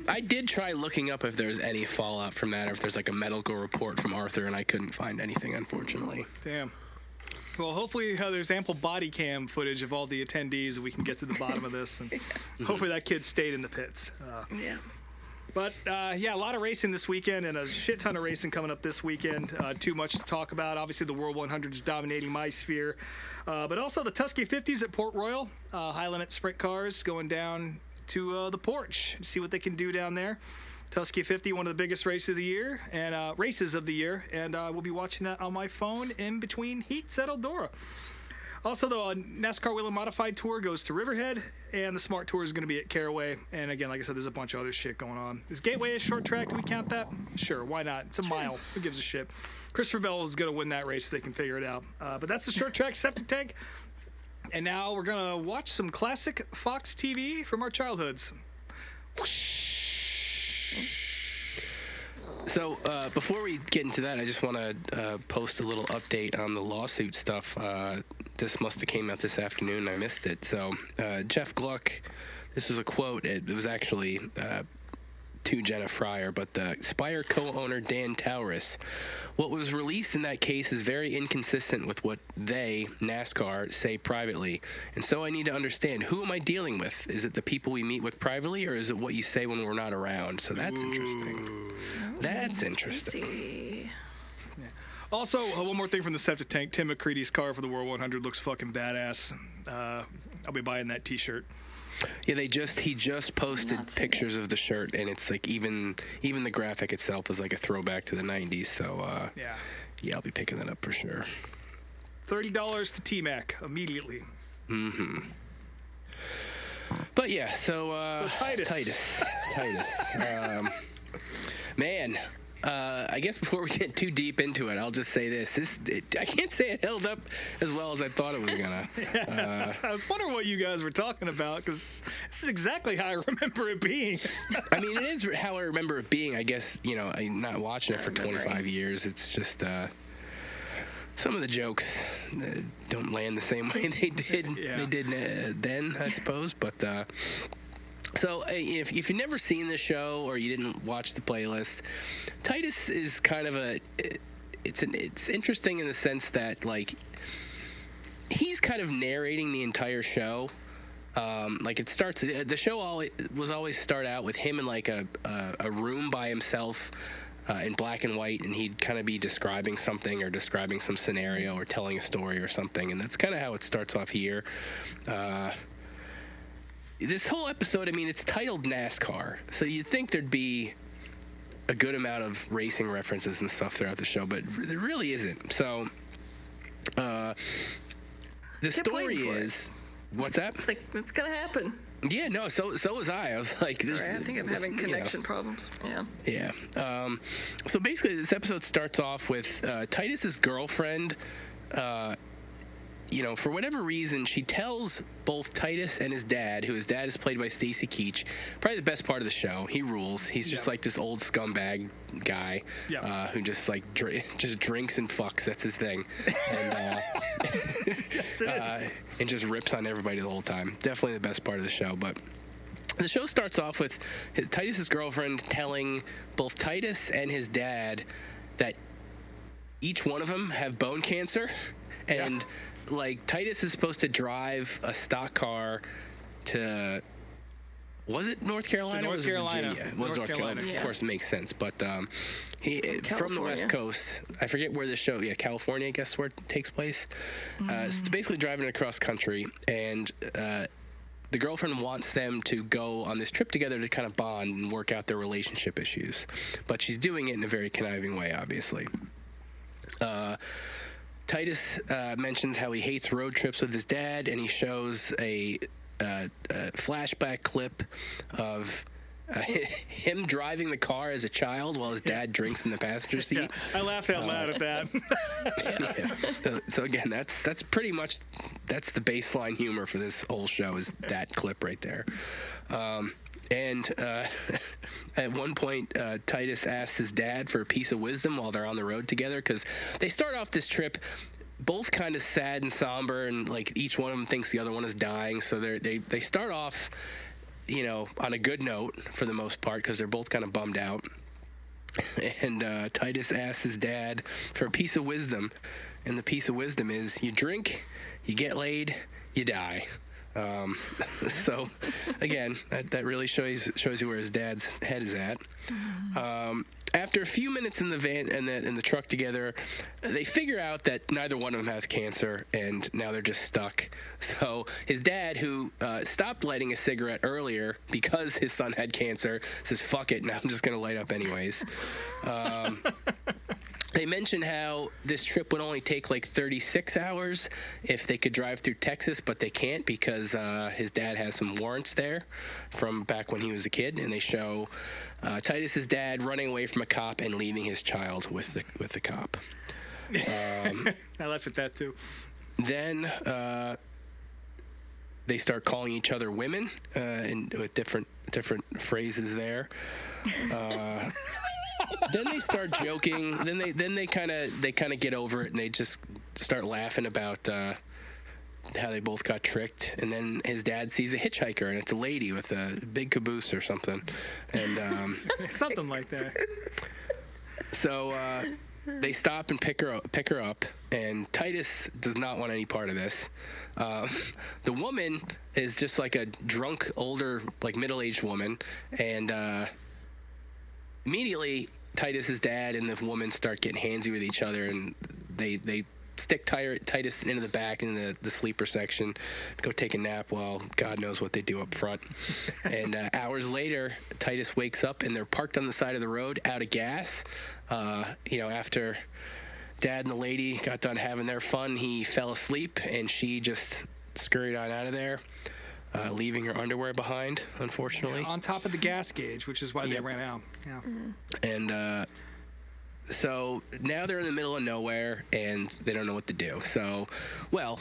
I did try looking up if there's any fallout from that, or if there's like a medical report from Arthur, and I couldn't find anything, unfortunately. Damn. Well, hopefully there's ample body cam footage of all the attendees, and we can get to the bottom of this. And hopefully that kid stayed in the pits. Yeah. But, a lot of racing this weekend and a shit ton of racing coming up this weekend. Too much to talk about. Obviously, the World 100 is dominating my sphere. But also the Tusky 50s at Port Royal. High-limit sprint cars going down to the porch to see what they can do down there. Tusky 50, one of the biggest races of the year. And we'll be watching that on my phone in between heats at Eldora. Also, the NASCAR Wheel and Modified Tour goes to Riverhead, and the Smart Tour is going to be at Caraway. And again, like I said, there's a bunch of other shit going on. Is Gateway a short track? Do we count that? Sure, why not? It's a mile. Who gives a shit? Christopher Bell is going to win that race if they can figure it out. But that's the short track septic tank. And now we're going to watch some classic Fox TV from our childhoods. So before we get into that, I just want to post a little update on the lawsuit stuff. This must have came out this afternoon. I missed it. So Jeff Gluck, this was a quote. It was actually to Jenna Fryer, but the Spire co-owner Dan Taurus. What was released in that case is very inconsistent with what they, NASCAR, say privately. And so I need to understand, who am I dealing with? Is it the people we meet with privately, or is it what you say when we're not around? So that's interesting. That's interesting. Also, one more thing from the septic tank. Tim McCready's car for the World 100 looks fucking badass. I'll be buying that T-shirt. Yeah, he just posted pictures of the shirt, and it's like even the graphic itself is like a throwback to the 90s. So yeah, I'll be picking that up for sure. $30 to T-Mac immediately. Mm-hmm. But yeah, so Titus. Man, I guess before we get too deep into it, I'll just say this. I can't say it held up as well as I thought it was going to. I was wondering what you guys were talking about, because this is exactly how I remember it being. I mean, it is how I remember it being. I guess, I'm not watching it for 25 years. It's just some of the jokes don't land the same way they did then, I suppose. But so if you've never seen the show or you didn't watch the playlist, Titus is kind of it's interesting in the sense that, like, he's kind of narrating the entire show. Like, it starts, the show was always start out with him in like a room by himself in black and white, and he'd kind of be describing something or describing some scenario or telling a story or something, and that's kind of how it starts off here. This whole episode, I mean, it's titled NASCAR, so you'd think there'd be a good amount of racing references and stuff throughout the show, but there really isn't. So, the story is, what's that? It's like, it's gonna happen. Yeah, no, so was I. I was like, Sorry, I think I'm having connection problems. Yeah. Yeah. So basically, this episode starts off with Titus's girlfriend. For whatever reason, she tells both Titus and his dad, who his dad is played by Stacy Keach, probably the best part of the show. He rules. He's just like this old scumbag guy who just like just drinks and fucks. That's his thing. And, Yes, it is. And just rips on everybody the whole time. Definitely the best part of the show. But the show starts off with Titus's girlfriend telling both Titus and his dad that each one of them have bone cancer, and like, Titus is supposed to drive a stock car to, was it North Carolina? North Carolina. Virginia? It was North Carolina. Yeah. Of course, it makes sense. But he from the West Coast. I forget where the show. Yeah, California, I guess, where it takes place. So it's basically driving across country, and the girlfriend wants them to go on this trip together to kind of bond and work out their relationship issues. But she's doing it in a very conniving way, obviously. Titus mentions how he hates road trips with his dad, and he shows a flashback clip of him driving the car as a child while his dad drinks in the passenger seat. Yeah, I laughed out loud at that. So again, that's pretty much that's the baseline humor for this whole show, is that clip right there. And at one point, Titus asks his dad for a piece of wisdom while they're on the road together, because they start off this trip both kind of sad and somber, and like each one of them thinks the other one is dying. So they start off, on a good note for the most part, because they're both kind of bummed out. And Titus asks his dad for a piece of wisdom, and the piece of wisdom is: you drink, you get laid, you die. So again, that really shows you where his dad's head is at. After a few minutes in the van and in the truck together, they figure out that neither one of them has cancer, and now they're just stuck. So his dad, who stopped lighting a cigarette earlier because his son had cancer, says, "Fuck it, now I'm just gonna light up anyways." They mentioned how this trip would only take like 36 hours if they could drive through Texas, but they can't because his dad has some warrants there from back when he was a kid, and they show Titus's dad running away from a cop and leaving his child with the cop. I laughed at that too. Then they start calling each other women and with different phrases there. Then they start joking. Then they kind of get over it, and they just start laughing about how they both got tricked. And then his dad sees a hitchhiker, and it's a lady with a big caboose or something, and something like that. So they stop and pick her up, and Titus does not want any part of this. The woman is just like a drunk, older, like middle-aged woman, and immediately Titus's dad and the woman start getting handsy with each other, and they stick Titus into the back in the sleeper section, go take a nap while God knows what they do up front. And hours later, Titus wakes up and they're parked on the side of the road out of gas. After Dad and the lady got done having their fun, he fell asleep and she just scurried on out of there. leaving her underwear behind, unfortunately. On top of the gas gauge, which is why they ran out. Yeah. And so now they're in the middle of nowhere, and they don't know what to do. So, well,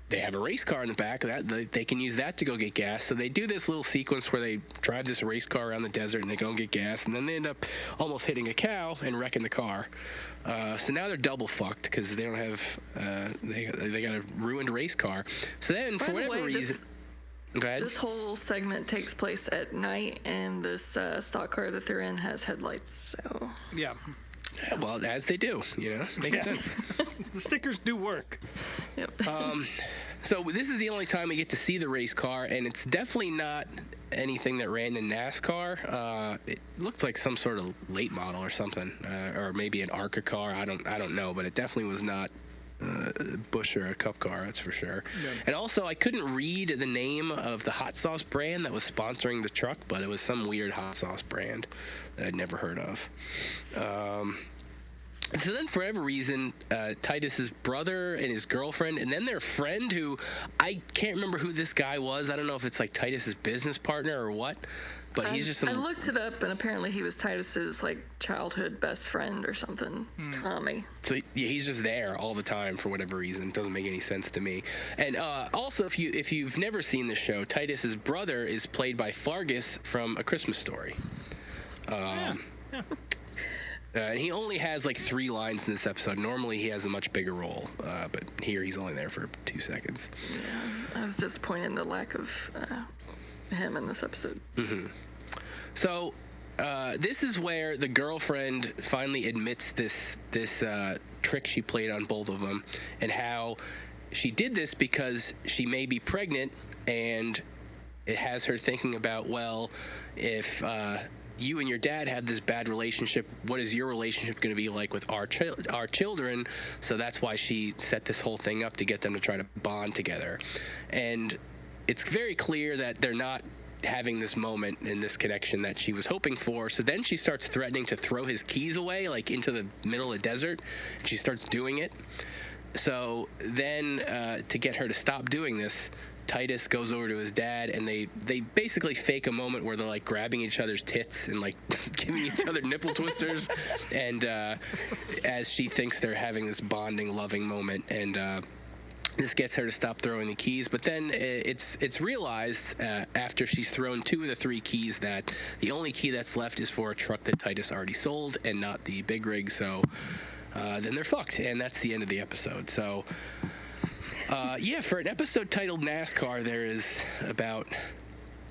they have a race car in the back. They can use that to go get gas. So they do this little sequence where they drive this race car around the desert, and they go and get gas. And then they end up almost hitting a cow and wrecking the car. So now they're double fucked because they don't have they got a ruined race car. So then, for whatever reason, go ahead. This whole segment takes place at night, and this stock car that they're in has headlights. So Yeah. Well, as they do, makes sense. The stickers do work. Yep. So this is the only time we get to see the race car, and it's definitely not anything that ran in NASCAR. It looks like some sort of late model or something, or maybe an ARCA car. I don't know, but it definitely was not a Busch or a Cup car, that's for sure. Yeah. And also, I couldn't read the name of the hot sauce brand that was sponsoring the truck, but it was some weird hot sauce brand that I'd never heard of. So then, for whatever reason, Titus's brother and his girlfriend, and then their friend, who I can't remember who this guy was. I don't know if it's like Titus's business partner or what, but he's just. I looked it up, and apparently he was Titus's like childhood best friend or something. Tommy. So yeah, he's just there all the time for whatever reason. Doesn't make any sense to me. And also, if you've never seen the show, Titus's brother is played by Fargus from A Christmas Story. Yeah. And he only has like 3 lines in this episode. Normally he has a much bigger role, but here he's only there for 2 seconds. Yeah, I was disappointed in the lack of him in this episode. Mm-hmm. So this is where the girlfriend finally admits this trick she played on both of them, and how she did this because she may be pregnant, and it has her thinking about, well, if you and your dad have this bad relationship, what is your relationship going to be like with our children? So that's why she set this whole thing up, to get them to try to bond together. And it's very clear that they're not having this moment and this connection that she was hoping for. So then she starts threatening to throw his keys away, like into the middle of the desert. And she starts doing it. So then to get her to stop doing this, Titus goes over to his dad, and they basically fake a moment where they're like grabbing each other's tits and like giving each other nipple twisters, and as she thinks they're having this bonding, loving moment, and this gets her to stop throwing the keys. But then it's realized after she's thrown 2 of the 3 keys that the only key that's left is for a truck that Titus already sold and not the big rig. So then they're fucked, and that's the end of the episode. So. For an episode titled NASCAR, there is about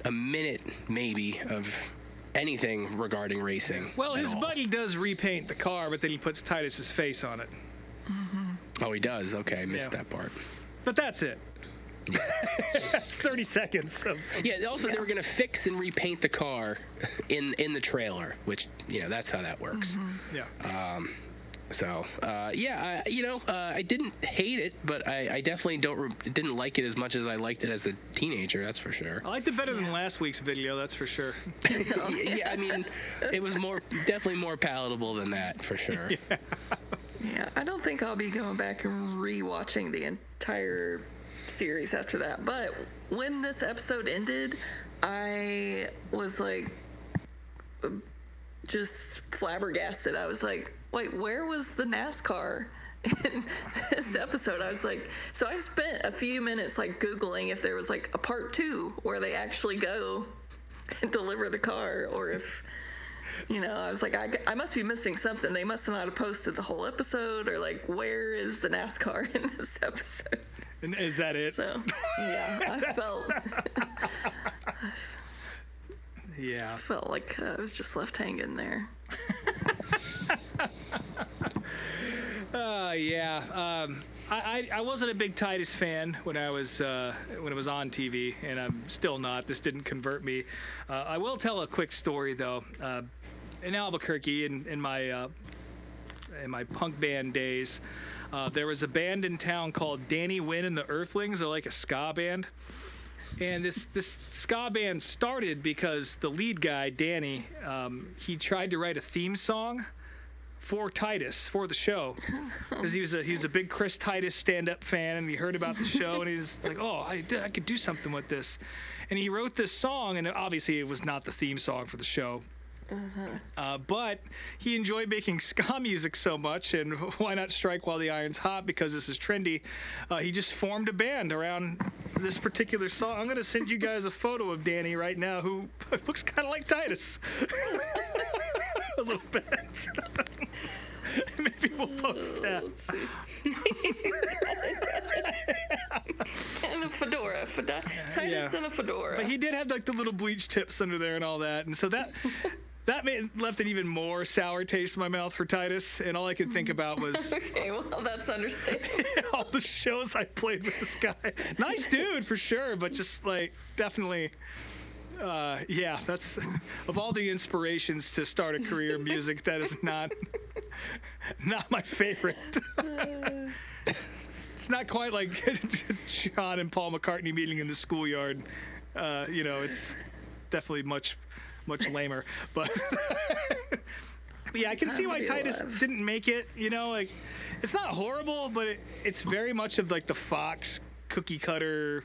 a minute, maybe, of anything regarding racing. Well, his buddy does repaint the car, but then he puts Titus's face on it. Mm-hmm. Oh, he does? Okay, I missed that part. But that's it. Yeah. That's 30 seconds. Also, they were going to fix and repaint the car in the trailer, which, that's how that works. Mm-hmm. Yeah. I didn't hate it, but I definitely didn't like it as much as I liked it as a teenager. That's for sure. I liked it better than last week's video. That's for sure. Yeah, I mean, it was definitely more palatable than that, for sure. Yeah, I don't think I'll be going back and rewatching the entire series after that. But when this episode ended, I was like, just flabbergasted. I was like, wait, where was the NASCAR in this episode? I was like, so I spent a few minutes like Googling if there was like a part 2 where they actually go and deliver the car, or if, I was like, I must be missing something. They must not have posted the whole episode, or like, where is the NASCAR in this episode? And is that it? So, yeah, I felt like I was just left hanging there. I wasn't a big Titus fan when it was on TV, and I'm still not. This didn't convert me. I will tell a quick story though. In Albuquerque, in my punk band days, there was a band in town called Danny Wynn and the Earthlings. They're like a ska band. And this ska band started because the lead guy, Danny, he tried to write a theme song for Titus, for the show, because he was a big Chris Titus stand-up fan, and he heard about the show, and he's like, oh, I could do something with this. And he wrote this song, and obviously it was not the theme song for the show. But he enjoyed making ska music so much, and why not strike while the iron's hot, because this is trendy. He just formed a band around this particular song. I'm going to send you guys a photo of Danny right now, who looks kind of like Titus. A little bit. Maybe we'll post that. Let's see. And a fedora. Titus and a fedora. But he did have like the little bleach tips under there and all that, and so that left an even more sour taste in my mouth for Titus, and all I could think about was Okay, well, that's understandable. all the shows I played with this guy. Nice dude for sure, but just like definitely, yeah, that's of all the inspirations to start a career in music, that is not my favorite. It's not quite like John and Paul McCartney meeting in the schoolyard. It's definitely much lamer, but yeah, I can see why Titus didn't make it. Like, it's not horrible, but it's very much of like the Fox cookie cutter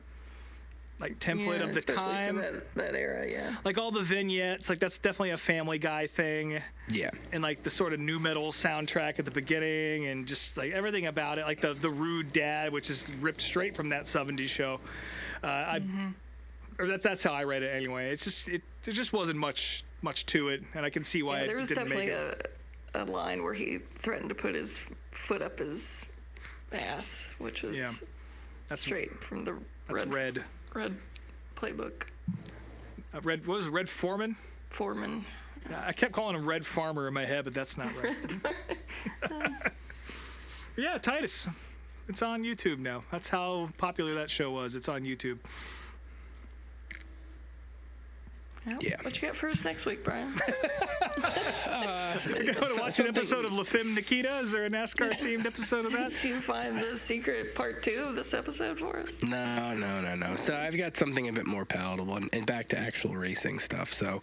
like template of the time. That era, yeah. Like all the vignettes, like that's definitely a Family Guy thing. Yeah. And like the sort of nu metal soundtrack at the beginning, and just like everything about it, like the rude dad, which is ripped straight from that '70s show. Or that's how I read it anyway. It's just there just wasn't much to it, and I can see why it didn't make it. There was definitely a line where he threatened to put his foot up his ass, which was straight from the Red playbook. What was it, Red Foreman? Foreman. I kept calling him Red Farmer in my head, but that's not right. Yeah, Titus. It's on YouTube now. That's how popular that show was. It's on YouTube. Well, Yeah. What you got for us next week, Brian? You want to watch an episode of La Femme Nikita? Is there a NASCAR-themed episode of that? Did you find the secret part 2 of this episode for us? No. So I've got something a bit more palatable and back to actual racing stuff. So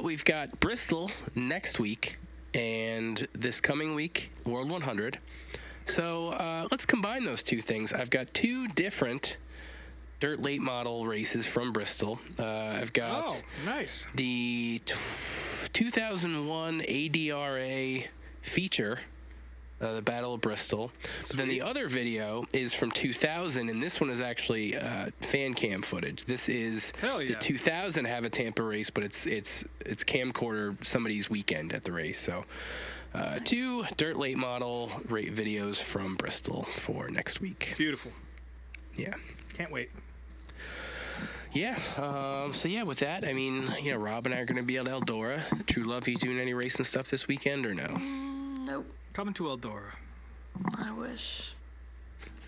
we've got Bristol next week, and this coming week, World 100. So let's combine those two things. I've got two different dirt late model races from Bristol. I've got nice. The 2001 ADRA feature, the Battle of Bristol. But then the other video is from 2000, and this one is actually fan cam footage. This is the 2000 Have a Tampa race, but it's camcorder somebody's weekend at the race. So nice. Two dirt late model rate videos from Bristol for next week. Beautiful. Yeah. Can't wait. Yeah. So yeah, with that, I mean, Rob and I are going to be at Eldora. True Love, you doing any racing stuff this weekend or no? Nope. Coming to Eldora. I wish.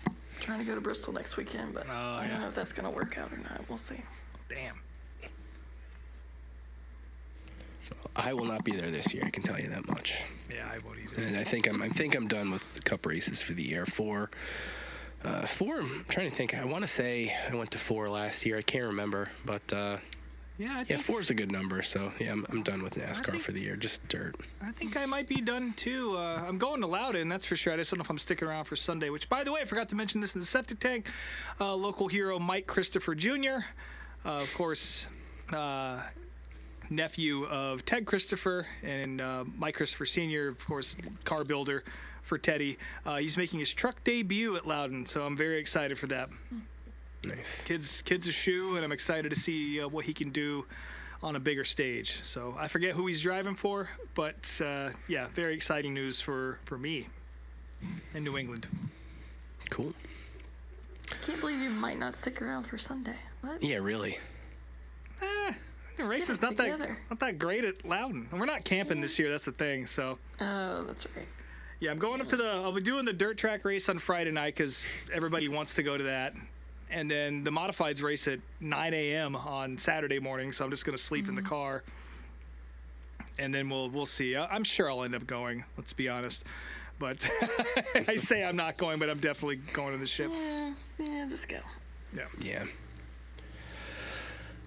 I'm trying to go to Bristol next weekend, but I don't know if that's going to work out or not. We'll see. Damn. I will not be there this year. I can tell you that much. Yeah, I won't either. And I think I'm done with Cup races for the year. Four. I'm trying to think. I want to say I went to 4 last year. I can't remember, but yeah, 4 is a good number. So yeah, I'm done with NASCAR for the year. Just dirt. I think I might be done too. I'm going to Loudon, that's for sure. I just don't know if I'm sticking around for Sunday. Which, by the way, I forgot to mention this in the septic tank. Local hero Mike Christopher Jr. Of course, nephew of Ted Christopher, and Mike Christopher Sr. Of course, car builder for Teddy. He's making his truck debut at Loudon, so I'm very excited for that. Nice. Kid's a shoe, and I'm excited to see what he can do on a bigger stage. So I forget who he's driving for, but yeah, very exciting news for me in New England. Cool. I can't believe you might not stick around for Sunday. What? Yeah, really. The race is not that great at Loudon. And we're not camping this year, that's the thing. So. Oh, that's right. Yeah, I'm going up to I'll be doing the dirt track race on Friday night because everybody wants to go to that. And then the modifieds race at 9 a.m. on Saturday morning, so I'm just going to sleep in the car. And then we'll see. I'm sure I'll end up going, let's be honest. But I say I'm not going, but I'm definitely going to the ship. Yeah, just go. Yeah.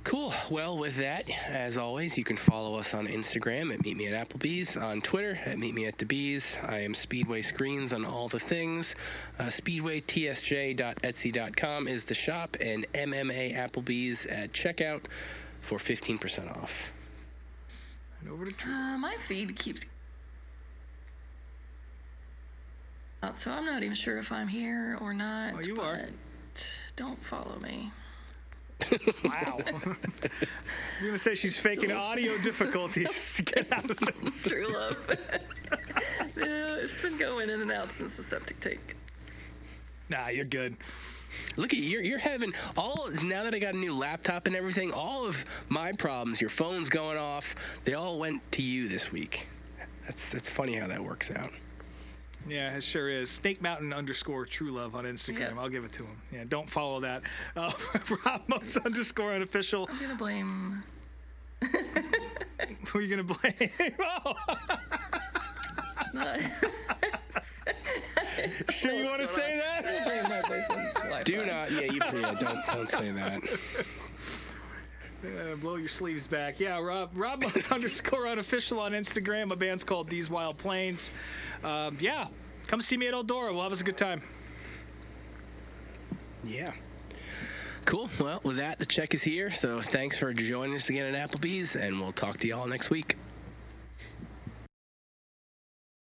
Cool. Well, with that, as always, you can follow us on Instagram at meetmeatapplebees, on Twitter at meetmeatthebees. I am Speedway Screens on all the things. SpeedwayTSJ.etsy.com is the shop, and MMA Applebees at checkout for 15% off. And over to Drew. My feed keeps out, so I'm not even sure if I'm here or not. Oh, you are. Don't follow me. Wow. I was going to say she's faking audio difficulties to get out of this. True love. Yeah, it's been going in and out since the septic tank. Nah, you're good. Look at you. You're having now that I got a new laptop and everything, all of my problems, your phone's going off, they all went to you this week. That's funny how that works out. Yeah, it sure is. Snake Mountain _True Love on Instagram. Yeah. I'll give it to him. Yeah, don't follow that. Ramos _unofficial. I'm gonna blame. Who are you going to blame? Sure you want to say that? Blame my boyfriend's Wi-Fi. Do not. Don't say that. Blow your sleeves back. Yeah, Ramos _unofficial on Instagram. My band's called These Wild Plains. Yeah, come see me at Eldora. We'll have us a good time. Yeah. Cool. Well, with that, the check is here. So thanks for joining us again at Applebee's, and we'll talk to y'all next week.